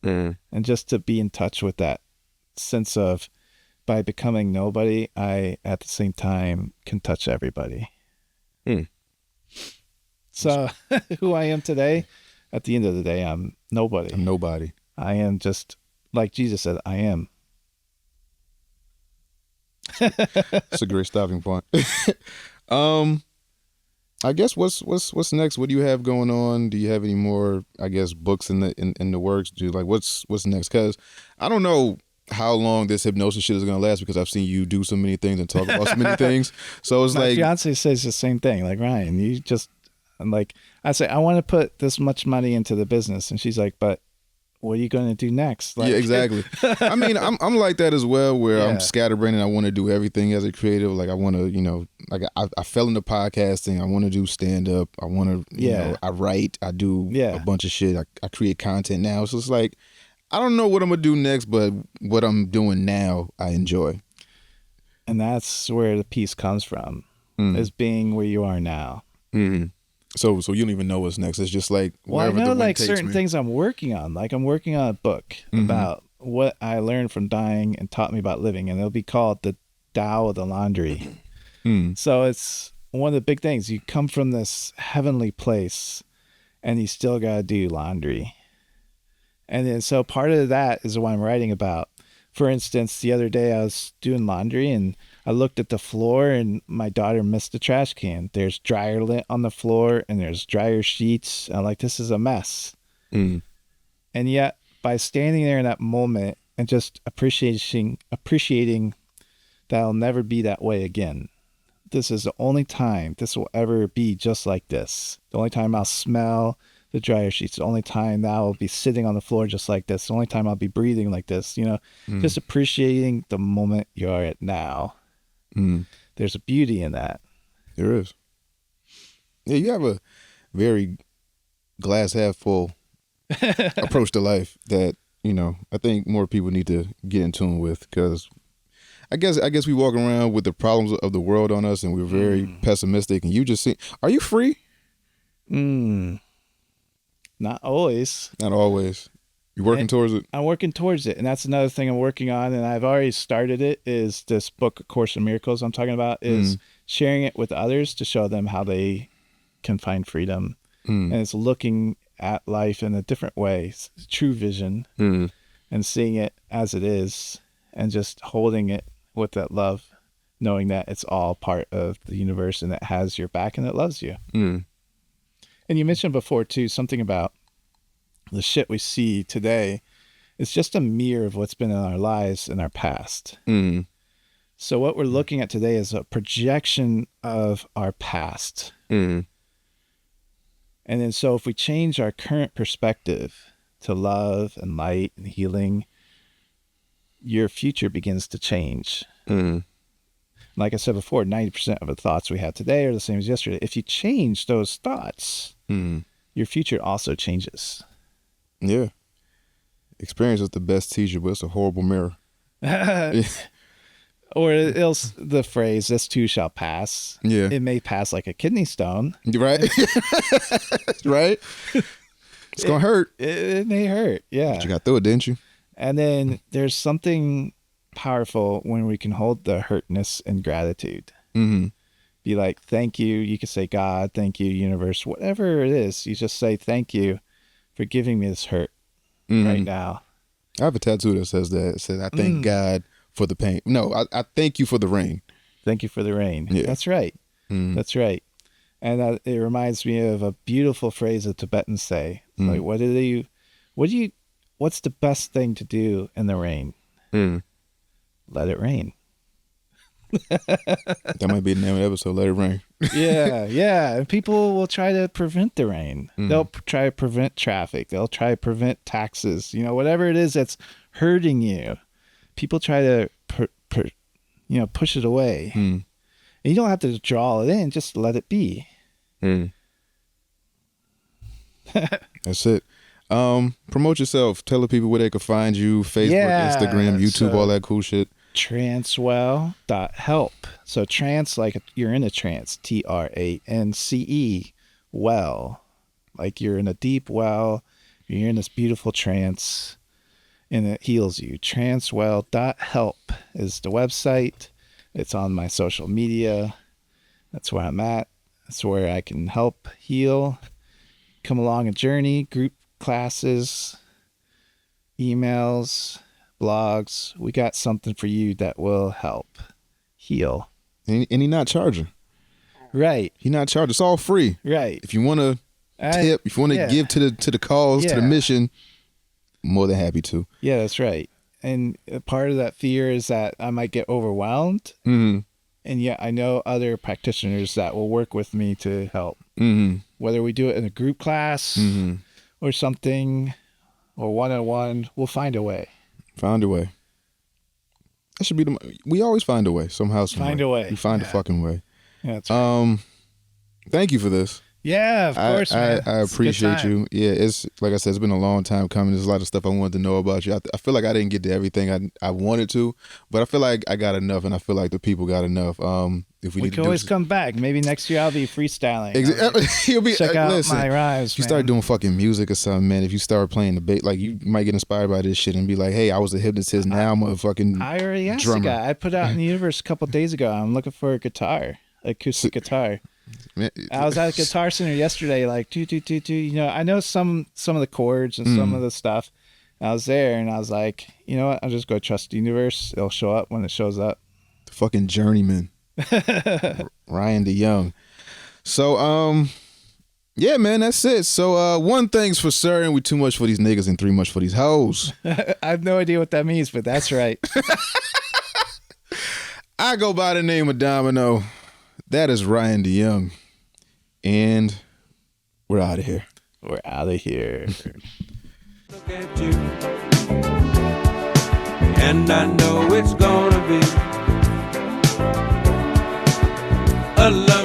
Mm. And just to be in touch with that sense of, by becoming nobody, I, at the same time, can touch everybody. Mm. So who I am today, at the end of the day, I'm nobody. I'm nobody. I am just, like Jesus said, I am. That's a great stopping point. I guess what's next? What do you have going on? Do you have any more, I guess, books in the works? What's next? Because I don't know how long this hypnosis shit is gonna last, because I've seen you do so many things and talk about so many things. So it's My like, fiance says the same thing. Like, Ryan, I'm like, I say, I want to put this much money into the business. And she's like, but what are you going to do next? Like, yeah, exactly. I mean, I'm like that as well, where Yeah. I'm scatterbrained and I want to do everything as a creative. Like, I want to, like I fell into podcasting. I want to do stand up. I want to, I write. I do a bunch of shit. I create content now. So it's like, I don't know what I'm gonna do next, but what I'm doing now, I enjoy. And that's where the peace comes from, is being where you are now. Mm-hmm. So you don't even know what's next. It's just like, Well, I wherever the know wind like takes certain me. things I'm working on. Like I'm working on a book about what I learned from dying and taught me about living, and it'll be called The Tao of the Laundry. So it's one of the big things. You come from this heavenly place, and you still got to do laundry. And then so part of that is what I'm writing about. For instance, the other day I was doing laundry and I looked at the floor and my daughter missed the trash can. There's dryer lint on the floor and there's dryer sheets. I'm like, this is a mess. And yet by standing there in that moment and just appreciating that I'll never be that way again. This is the only time this will ever be just like this. The only time I'll smell the dryer sheets, the only time that I'll be sitting on the floor just like this, the only time I'll be breathing like this, just appreciating the moment you're at now. There's a beauty in that. There is. Yeah, you have a very glass half full approach to life that, I think more people need to get in tune with, because I guess we walk around with the problems of the world on us, and we're very pessimistic. And you just see, are you free? Not always. Not always. You're working towards it? I'm working towards it. And that's another thing I'm working on. And I've already started it, is this book, A Course in Miracles I'm talking about, is sharing it with others to show them how they can find freedom. And it's looking at life in a different way, true vision, and seeing it as it is, and just holding it with that love, knowing that it's all part of the universe and it has your back and it loves you. And you mentioned before too, something about the shit we see today is just a mirror of what's been in our lives in our past. So what we're looking at today is a projection of our past. And then so if we change our current perspective to love and light and healing, your future begins to change. Like I said before, 90% of the thoughts we have today are the same as yesterday. If you change those thoughts, your future also changes. Yeah. Experience is the best teacher, but it's a horrible mirror. Or the phrase, this too shall pass. Yeah. It may pass like a kidney stone. Right? Right? It's going to hurt. It may hurt, yeah. But you got through it, didn't you? And then there's something powerful when we can hold the hurtness in gratitude. Be like, thank you. You could say, God, thank you, universe, whatever it is. You just say, thank you for giving me this hurt right now. I have a tattoo that says that. It says, I thank God for the pain. No, I thank you for the rain. Thank you for the rain. Yeah. That's right. That's right. And it reminds me of a beautiful phrase the Tibetans say. Like, what's the best thing to do in the rain? Let it rain. That might be the name of the episode, Let It Rain. Yeah. And people will try to prevent the rain. They'll try to prevent traffic. They'll try to prevent taxes. Whatever it is that's hurting you. People try to, push it away. And you don't have to draw it in. Just let it be. That's it. Promote yourself. Tell the people where they can find you. Facebook, Instagram, YouTube, all that cool shit. Trancewell.help. So trance, like you're in a trance. TRANCE. Well, like you're in a deep well. You're in this beautiful trance, and it heals you. Trancewell.help is the website. It's on my social media. That's where I'm at. That's where I can help heal. Come along a journey, group classes, emails, blogs. We got something for you that will help heal. And he not charging. Right. He not charging. It's all free. Right. If you want to tip, if you want to give to the cause, to the mission, more than happy to. Yeah, that's right. And part of that fear is that I might get overwhelmed. And yet I know other practitioners that will work with me to help. Whether we do it in a group class or something, or one-on-one, we'll find a way. Find a way. That should be we always find a way somehow. Find a way. We find a fucking way. Yeah, that's right. Thank you for this. Yeah, of course, man. I appreciate you. Yeah, it's like I said, it's been a long time coming. There's a lot of stuff I wanted to know about you. I feel like I didn't get to everything I wanted to, but I feel like I got enough, and I feel like the people got enough. If we can always come back. Maybe next year I'll be freestyling. He'll be check out my rhymes. If you start doing fucking music or something, man. If you start playing the bass, like you might get inspired by this shit and be like, hey, I was a hypnotist. Now I'm a fucking I already asked drummer. the guy. I put out in the universe a couple days ago. I'm looking for a guitar, acoustic guitar. I was at a Guitar Center yesterday, like do. I know some of the chords and some of the stuff. And I was there, and I was like, you know what? I'll just go trust the universe. It'll show up when it shows up. The fucking Journeyman, Ryan Dejonghe. So, yeah, man, that's it. So, one thing's for certain: we too much for these niggas and three much for these hoes. I have no idea what that means, but that's right. I go by the name of Domino. That is Ryan Dejonghe. And we're out of here. We're out of here. Look at you, and I know it's gonna be a love.